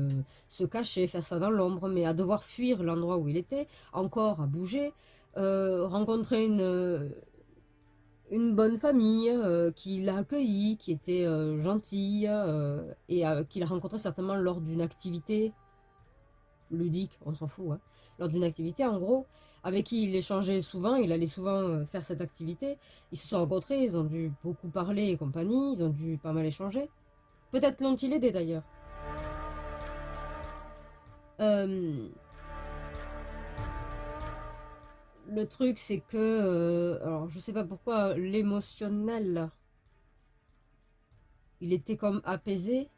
se cacher, faire ça dans l'ombre, mais à devoir fuir l'endroit où il était, encore à bouger, rencontrer une bonne famille qui l'a accueilli, qui était gentille, et qu'il a rencontré certainement lors d'une activité ludique, on s'en fout, hein, lors d'une activité en gros, avec qui il échangeait souvent, il allait souvent faire cette activité, ils se sont rencontrés, ils ont dû beaucoup parler et compagnie, ils ont dû pas mal échanger. Peut-être l'ont-ils aidé d'ailleurs. Euh, le truc c'est que, alors je sais pas pourquoi, l'émotionnel, il était comme apaisé,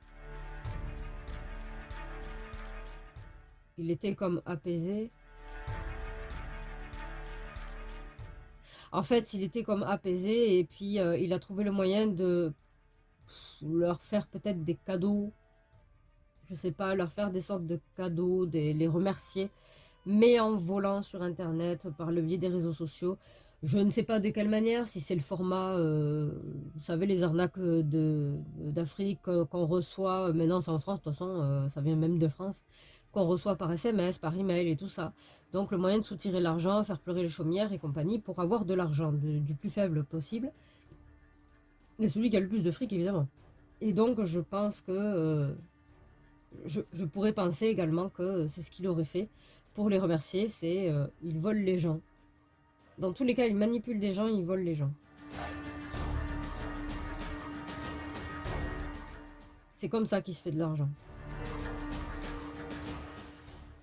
il était comme apaisé. En fait, il était comme apaisé et puis il a trouvé le moyen de leur faire peut-être des cadeaux, je sais pas, leur faire des sortes de cadeaux, les remercier, mais en volant sur Internet, par le biais des réseaux sociaux. Je ne sais pas de quelle manière, si c'est le format, vous savez, les arnaques d'Afrique qu'on reçoit, maintenant c'est en France, de toute façon, ça vient même de France, qu'on reçoit par SMS, par email et tout ça. Donc le moyen de soutirer l'argent, faire pleurer les chaumières et compagnie pour avoir de l'argent, du plus faible possible, et celui qui a le plus de fric évidemment. Et donc je pense que je pourrais penser également que c'est ce qu'il aurait fait pour les remercier, c'est il vole les gens. Dans tous les cas, il manipule des gens, il vole les gens. C'est comme ça qu'il se fait de l'argent.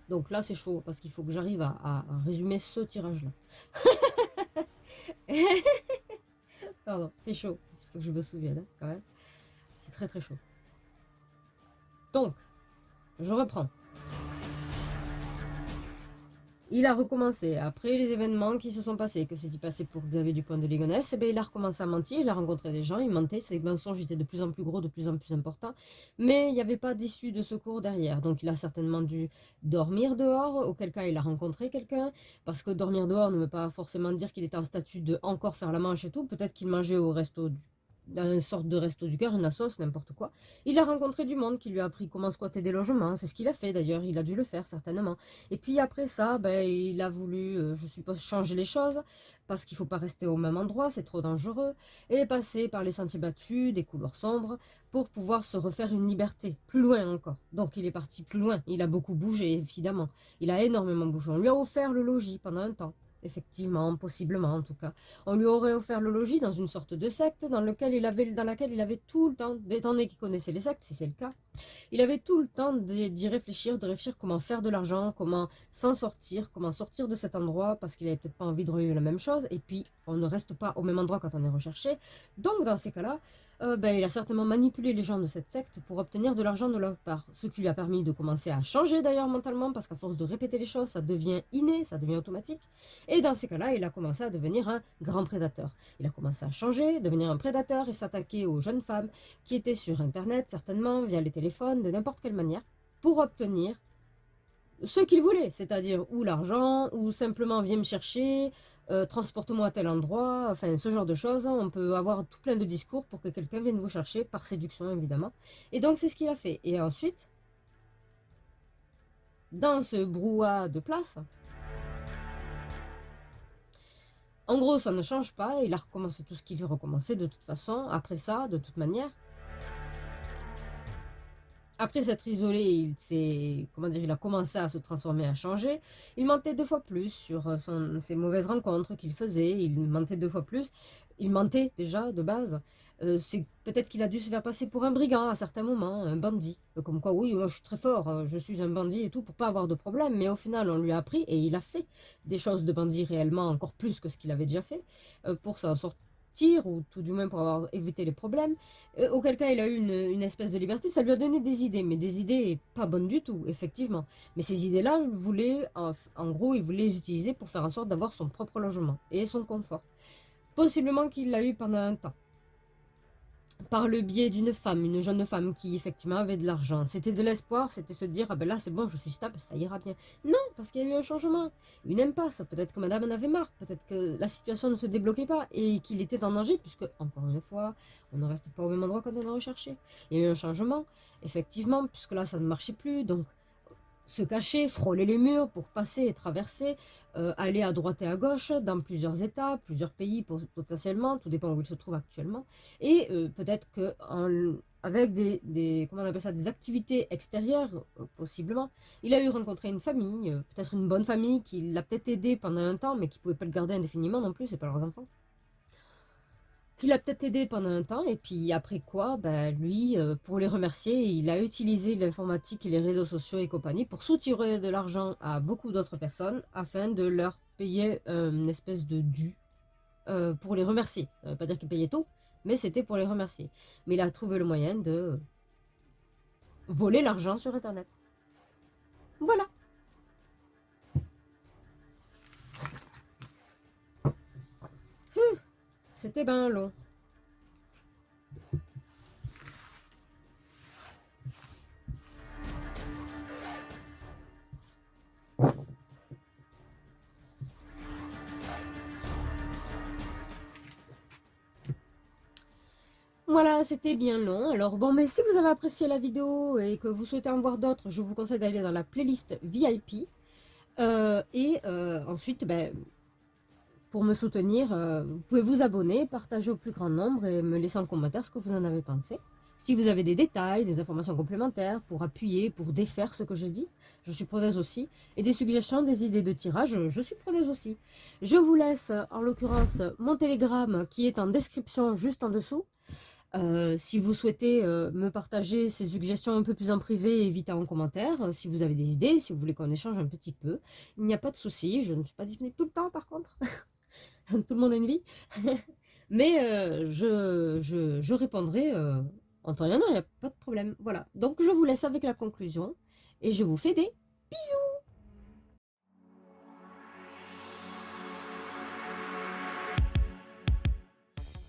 Donc là, c'est chaud, parce qu'il faut que j'arrive à résumer ce tirage-là. Pardon, c'est chaud. Il faut que je me souvienne, hein, quand même. C'est très très chaud. Donc, je reprends. Il a recommencé, après les événements qui se sont passés, que s'est-il passé pour Xavier Dupont de Ligonnès, il a recommencé à mentir, il a rencontré des gens, il mentait, ses mensonges étaient de plus en plus gros, de plus en plus importants, mais il n'y avait pas d'issue de secours derrière, donc il a certainement dû dormir dehors, auquel cas il a rencontré quelqu'un, parce que dormir dehors ne veut pas forcément dire qu'il était en statut de encore faire la manche et tout, peut-être qu'il mangeait au resto dans une sorte de resto du cœur, une assos, n'importe quoi. Il a rencontré du monde qui lui a appris comment squatter des logements, c'est ce qu'il a fait d'ailleurs, il a dû le faire certainement. Et puis après ça, il a voulu, je suppose, changer les choses, parce qu'il ne faut pas rester au même endroit, c'est trop dangereux, et passer par les sentiers battus, des couloirs sombres, pour pouvoir se refaire une liberté, plus loin encore. Donc il est parti plus loin, il a beaucoup bougé évidemment, il a énormément bougé, on lui a offert le logis pendant un temps. Effectivement, possiblement en tout cas. On lui aurait offert le logis dans une sorte de secte dans laquelle il avait tout le temps, étant donné qu'il connaissait les sectes, si c'est le cas, Il avait tout le temps d'y réfléchir, de réfléchir comment faire de l'argent, comment s'en sortir, comment sortir de cet endroit, parce qu'il avait peut-être pas envie de revivre la même chose, et puis on ne reste pas au même endroit quand on est recherché. Donc dans ces cas-là, il a certainement manipulé les gens de cette secte pour obtenir de l'argent de leur part, ce qui lui a permis de commencer à changer d'ailleurs mentalement, parce qu'à force de répéter les choses, ça devient inné, ça devient automatique, et dans ces cas-là, il a commencé à devenir un grand prédateur. Il a commencé à changer, devenir un prédateur et s'attaquer aux jeunes femmes qui étaient sur Internet, certainement, via les téléphones, de n'importe quelle manière, pour obtenir ce qu'il voulait, c'est-à-dire ou l'argent, ou simplement viens me chercher, transporte-moi à tel endroit, enfin ce genre de choses. On peut avoir tout plein de discours pour que quelqu'un vienne vous chercher, par séduction évidemment. Et donc c'est ce qu'il a fait. Et ensuite, dans ce brouhaha de place, en gros ça ne change pas, il a recommencé tout ce qu'il veut recommencer de toute façon, après ça, de toute manière. Après s'être isolé, il a commencé à se transformer, à changer. Il mentait 2 fois plus sur ses mauvaises rencontres qu'il faisait. Il mentait 2 fois plus. Il mentait déjà de base. C'est peut-être qu'il a dû se faire passer pour un brigand à certains moments, un bandit. Comme quoi, oui, moi je suis très fort, je suis un bandit et tout pour pas avoir de problème. Mais au final, on lui a appris et il a fait des choses de bandit réellement encore plus que ce qu'il avait déjà fait pour s'en sortir ou tout du moins pour avoir évité les problèmes, auquel cas il a eu une espèce de liberté, ça lui a donné des idées, mais des idées pas bonnes du tout, effectivement. Mais ces idées-là, en gros, il voulait les utiliser pour faire en sorte d'avoir son propre logement et son confort. Possiblement qu'il l'a eu pendant un temps, par le biais d'une femme, une jeune femme qui effectivement avait de l'argent. C'était de l'espoir, c'était se dire, ah ben là c'est bon, je suis stable, ça ira bien. Non, parce qu'il y a eu un changement, une impasse, peut-être que madame en avait marre, peut-être que la situation ne se débloquait pas et qu'il était en danger, puisque, encore une fois, on ne reste pas au même endroit quand on est recherché. Il y a eu un changement, effectivement, puisque là ça ne marchait plus, donc se cacher, frôler les murs pour passer et traverser, aller à droite et à gauche dans plusieurs États, plusieurs pays potentiellement, tout dépend où il se trouve actuellement, et peut-être que avec comment on appelle ça, des activités extérieures, possiblement, il a eu rencontré une famille, peut-être une bonne famille qui l'a peut-être aidé pendant un temps, mais qui ne pouvait pas le garder indéfiniment non plus, c'est pas leurs enfants. Qui l'a peut-être aidé pendant un temps, et puis après quoi, lui, pour les remercier, il a utilisé l'informatique et les réseaux sociaux et compagnie pour soutirer de l'argent à beaucoup d'autres personnes afin de leur payer une espèce de dû pour les remercier. Ça ne veut pas dire qu'il payait tout, mais c'était pour les remercier. Mais il a trouvé le moyen de voler l'argent sur Internet. Voilà. C'était ben long. Voilà, c'était bien long. Alors bon, mais si vous avez apprécié la vidéo et que vous souhaitez en voir d'autres, je vous conseille d'aller dans la playlist VIP. Ensuite, pour me soutenir, vous pouvez vous abonner, partager au plus grand nombre et me laisser en commentaire ce que vous en avez pensé. Si vous avez des détails, des informations complémentaires pour appuyer, pour défaire ce que je dis, je suis preneuse aussi. Et des suggestions, des idées de tirage, je suis preneuse aussi. Je vous laisse, en l'occurrence, mon Telegram qui est en description juste en dessous. Si vous souhaitez me partager ces suggestions un peu plus en privé, évitez en commentaire. Si vous avez des idées, si vous voulez qu'on échange un petit peu, il n'y a pas de souci. Je ne suis pas disponible tout le temps par contre. Tout le monde a une vie. Mais je répondrai en temps et en heure, il n'y a pas de problème. Voilà. Donc je vous laisse avec la conclusion et je vous fais des bisous.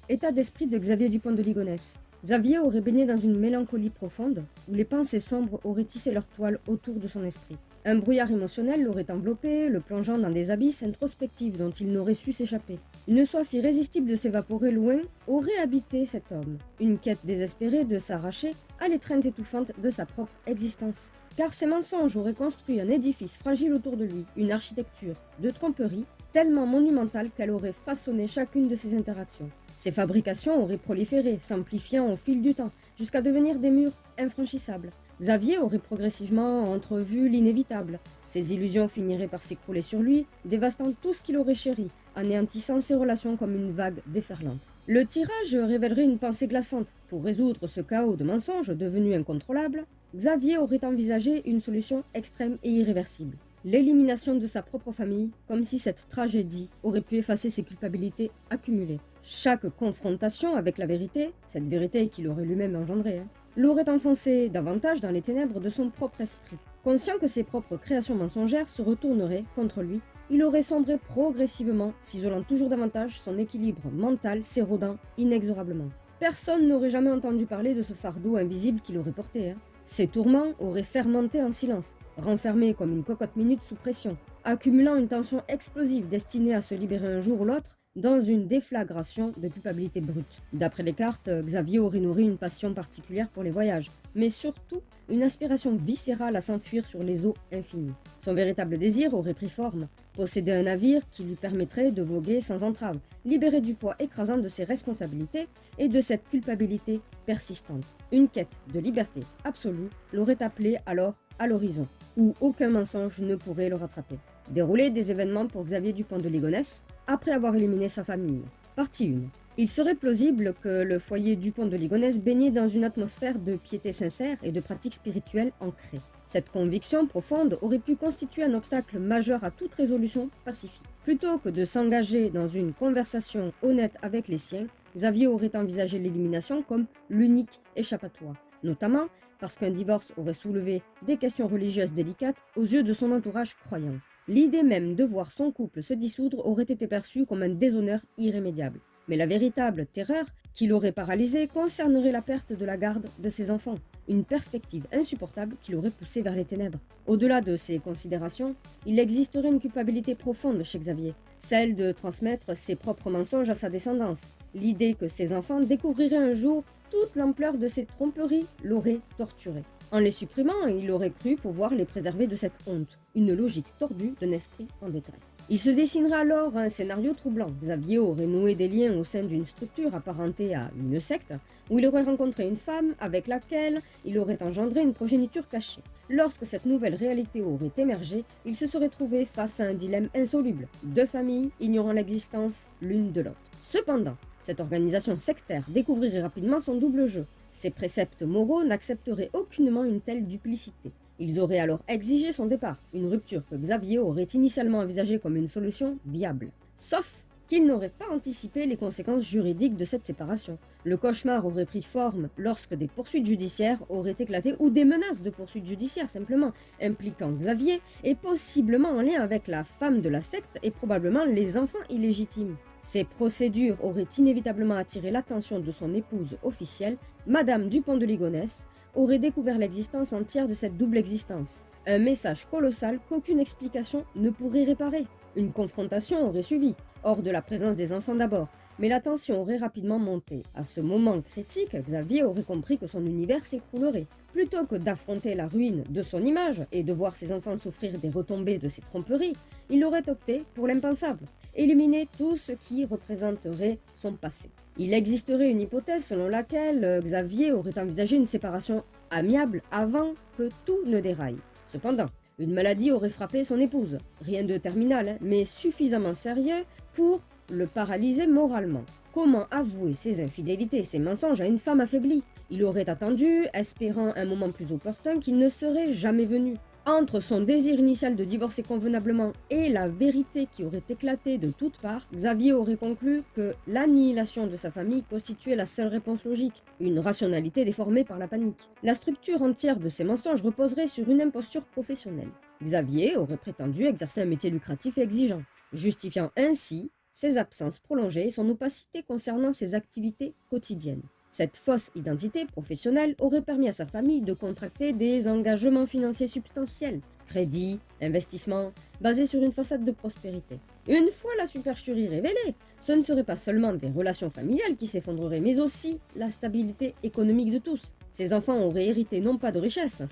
État d'esprit de Xavier Dupont de Ligonnès. Xavier aurait baigné dans une mélancolie profonde, où les pensées sombres auraient tissé leur toile autour de son esprit. Un brouillard émotionnel l'aurait enveloppé, le plongeant dans des abysses introspectifs dont il n'aurait su s'échapper. Une soif irrésistible de s'évaporer loin aurait habité cet homme. Une quête désespérée de s'arracher à l'étreinte étouffante de sa propre existence. Car ses mensonges auraient construit un édifice fragile autour de lui, une architecture de tromperie tellement monumentale qu'elle aurait façonné chacune de ses interactions. Ces fabrications auraient proliféré, s'amplifiant au fil du temps, jusqu'à devenir des murs infranchissables. Xavier aurait progressivement entrevu l'inévitable. Ses illusions finiraient par s'écrouler sur lui, dévastant tout ce qu'il aurait chéri, anéantissant ses relations comme une vague déferlante. Le tirage révélerait une pensée glaçante. Pour résoudre ce chaos de mensonges devenu incontrôlable, Xavier aurait envisagé une solution extrême et irréversible. L'élimination de sa propre famille, comme si cette tragédie aurait pu effacer ses culpabilités accumulées. Chaque confrontation avec la vérité, cette vérité qu'il aurait lui-même engendrée, l'aurait enfoncé davantage dans les ténèbres de son propre esprit. Conscient que ses propres créations mensongères se retourneraient contre lui, il aurait sombré progressivement, s'isolant toujours davantage, son équilibre mental s'érodant inexorablement. Personne n'aurait jamais entendu parler de ce fardeau invisible qu'il aurait porté. Ses tourments auraient fermenté en silence, renfermés comme une cocotte minute sous pression, accumulant une tension explosive destinée à se libérer un jour ou l'autre dans une déflagration de culpabilité brute. D'après les cartes, Xavier aurait nourri une passion particulière pour les voyages, mais surtout une aspiration viscérale à s'enfuir sur les eaux infinies. Son véritable désir aurait pris forme, posséder un navire qui lui permettrait de voguer sans entrave, libéré du poids écrasant de ses responsabilités et de cette culpabilité persistante. Une quête de liberté absolue l'aurait appelé alors à l'horizon, où aucun mensonge ne pourrait le rattraper. Déroulé des événements pour Xavier Dupont de Ligonnès, après avoir éliminé sa famille. Partie 1. Il serait plausible que le foyer Dupont de Ligonnès baignait dans une atmosphère de piété sincère et de pratiques spirituelles ancrées. Cette conviction profonde aurait pu constituer un obstacle majeur à toute résolution pacifique. Plutôt que de s'engager dans une conversation honnête avec les siens, Xavier aurait envisagé l'élimination comme l'unique échappatoire, notamment parce qu'un divorce aurait soulevé des questions religieuses délicates aux yeux de son entourage croyant. L'idée même de voir son couple se dissoudre aurait été perçue comme un déshonneur irrémédiable. Mais la véritable terreur qui l'aurait paralysé concernerait la perte de la garde de ses enfants, une perspective insupportable qui l'aurait poussé vers les ténèbres. Au-delà de ces considérations, il existerait une culpabilité profonde chez Xavier, celle de transmettre ses propres mensonges à sa descendance. L'idée que ses enfants découvriraient un jour toute l'ampleur de ses tromperies l'aurait torturé. En les supprimant, il aurait cru pouvoir les préserver de cette honte, une logique tordue d'un esprit en détresse. Il se dessinerait alors un scénario troublant. Xavier aurait noué des liens au sein d'une structure apparentée à une secte, où il aurait rencontré une femme avec laquelle il aurait engendré une progéniture cachée. Lorsque cette nouvelle réalité aurait émergé, il se serait trouvé face à un dilemme insoluble, deux familles ignorant l'existence l'une de l'autre. Cependant, cette organisation sectaire découvrirait rapidement son double jeu. Ses préceptes moraux n'accepteraient aucunement une telle duplicité. Ils auraient alors exigé son départ, une rupture que Xavier aurait initialement envisagée comme une solution viable. Sauf qu'il n'aurait pas anticipé les conséquences juridiques de cette séparation. Le cauchemar aurait pris forme lorsque des poursuites judiciaires auraient éclaté, ou des menaces de poursuites judiciaires simplement, impliquant Xavier et possiblement en lien avec la femme de la secte et probablement les enfants illégitimes. Ces procédures auraient inévitablement attiré l'attention de son épouse officielle, Madame Dupont de Ligonnès, aurait découvert l'existence entière de cette double existence. Un message colossal qu'aucune explication ne pourrait réparer. Une confrontation aurait suivi, hors de la présence des enfants d'abord, mais la tension aurait rapidement monté. À ce moment critique, Xavier aurait compris que son univers s'écroulerait. Plutôt que d'affronter la ruine de son image et de voir ses enfants souffrir des retombées de ses tromperies, il aurait opté pour l'impensable, éliminer tout ce qui représenterait son passé. Il existerait une hypothèse selon laquelle Xavier aurait envisagé une séparation amiable avant que tout ne déraille. Cependant, une maladie aurait frappé son épouse, rien de terminal, mais suffisamment sérieux pour le paralyser moralement. Comment avouer ses infidélités et ses mensonges à une femme affaiblie? Il aurait attendu, espérant un moment plus opportun qui ne serait jamais venu. Entre son désir initial de divorcer convenablement et la vérité qui aurait éclaté de toutes parts, Xavier aurait conclu que l'annihilation de sa famille constituait la seule réponse logique, une rationalité déformée par la panique. La structure entière de ses mensonges reposerait sur une imposture professionnelle. Xavier aurait prétendu exercer un métier lucratif et exigeant, justifiant ainsi ses absences prolongées et son opacité concernant ses activités quotidiennes. Cette fausse identité professionnelle aurait permis à sa famille de contracter des engagements financiers substantiels, crédits, investissements, basés sur une façade de prospérité. Une fois la supercherie révélée, ce ne serait pas seulement des relations familiales qui s'effondreraient, mais aussi la stabilité économique de tous. Ses enfants auraient hérité non pas de richesses,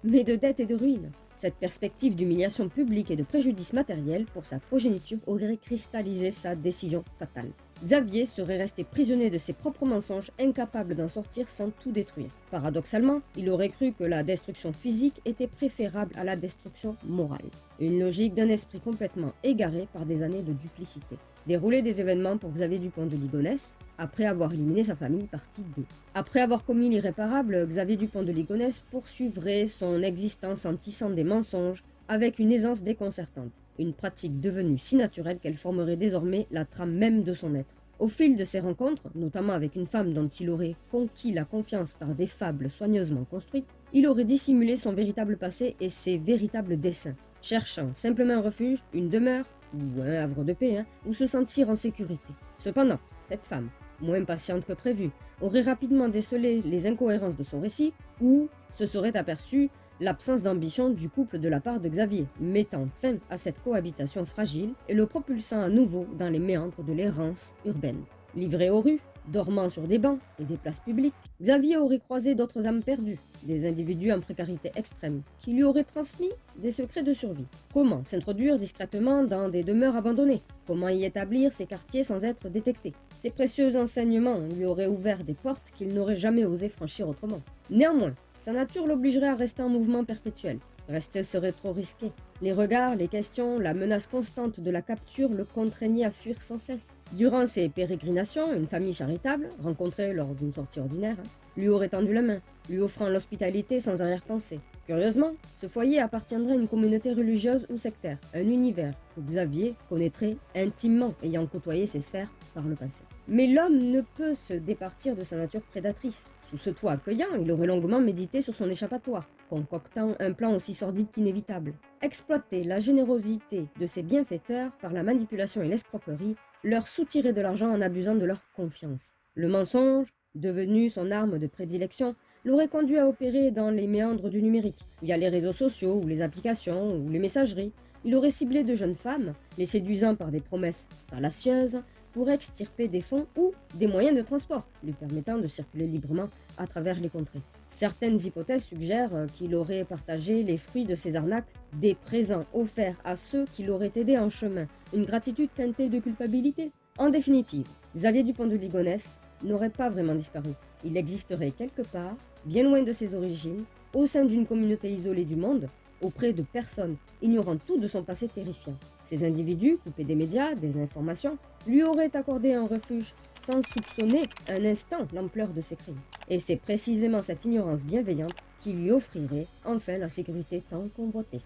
mais de dettes et de ruines. Cette perspective d'humiliation publique et de préjudice matériel pour sa progéniture aurait cristallisé sa décision fatale. Xavier serait resté prisonnier de ses propres mensonges, incapable d'en sortir sans tout détruire. Paradoxalement, il aurait cru que la destruction physique était préférable à la destruction morale. Une logique d'un esprit complètement égaré par des années de duplicité. Déroulé des événements pour Xavier Dupont de Ligonnès, après avoir éliminé sa famille, partie 2. Après avoir commis l'irréparable, Xavier Dupont de Ligonnès poursuivrait son existence en tissant des mensonges avec une aisance déconcertante, une pratique devenue si naturelle qu'elle formerait désormais la trame même de son être. Au fil de ses rencontres, notamment avec une femme dont il aurait conquis la confiance par des fables soigneusement construites, il aurait dissimulé son véritable passé et ses véritables desseins, cherchant simplement un refuge, une demeure, ou un havre de paix, où se sentir en sécurité. Cependant, cette femme, moins patiente que prévu, aurait rapidement décelé les incohérences de son récit, ou se serait aperçue l'absence d'ambition du couple de la part de Xavier, mettant fin à cette cohabitation fragile et le propulsant à nouveau dans les méandres de l'errance urbaine. Livré aux rues, dormant sur des bancs et des places publiques, Xavier aurait croisé d'autres âmes perdues, des individus en précarité extrême, qui lui auraient transmis des secrets de survie. Comment s'introduire discrètement dans des demeures abandonnées? Comment y établir ses quartiers sans être détecté? Ces précieux enseignements lui auraient ouvert des portes qu'il n'aurait jamais osé franchir autrement. Néanmoins, sa nature l'obligerait à rester en mouvement perpétuel. Rester serait trop risqué. Les regards, les questions, la menace constante de la capture le contraignaient à fuir sans cesse. Durant ses pérégrinations, une famille charitable, rencontrée lors d'une sortie ordinaire, lui aurait tendu la main, lui offrant l'hospitalité sans arrière-pensée. Curieusement, ce foyer appartiendrait à une communauté religieuse ou sectaire, un univers que Xavier connaîtrait intimement, ayant côtoyé ces sphères par le passé. Mais l'homme ne peut se départir de sa nature prédatrice. Sous ce toit accueillant, il aurait longuement médité sur son échappatoire, concoctant un plan aussi sordide qu'inévitable. Exploiter la générosité de ses bienfaiteurs par la manipulation et l'escroquerie, leur soutirer de l'argent en abusant de leur confiance. Le mensonge, devenu son arme de prédilection, l'aurait conduit à opérer dans les méandres du numérique, via les réseaux sociaux ou les applications ou les messageries. Il aurait ciblé de jeunes femmes, les séduisant par des promesses fallacieuses pour extirper des fonds ou des moyens de transport, lui permettant de circuler librement à travers les contrées. Certaines hypothèses suggèrent qu'il aurait partagé les fruits de ces arnaques, des présents offerts à ceux qui l'auraient aidé en chemin, une gratitude teintée de culpabilité. En définitive, Xavier Dupont de Ligonnès n'aurait pas vraiment disparu. Il existerait quelque part, bien loin de ses origines, au sein d'une communauté isolée du monde, auprès de personnes ignorant tout de son passé terrifiant. Ces individus, coupés des médias, des informations, lui auraient accordé un refuge sans soupçonner un instant l'ampleur de ses crimes. Et c'est précisément cette ignorance bienveillante qui lui offrirait enfin la sécurité tant convoitée.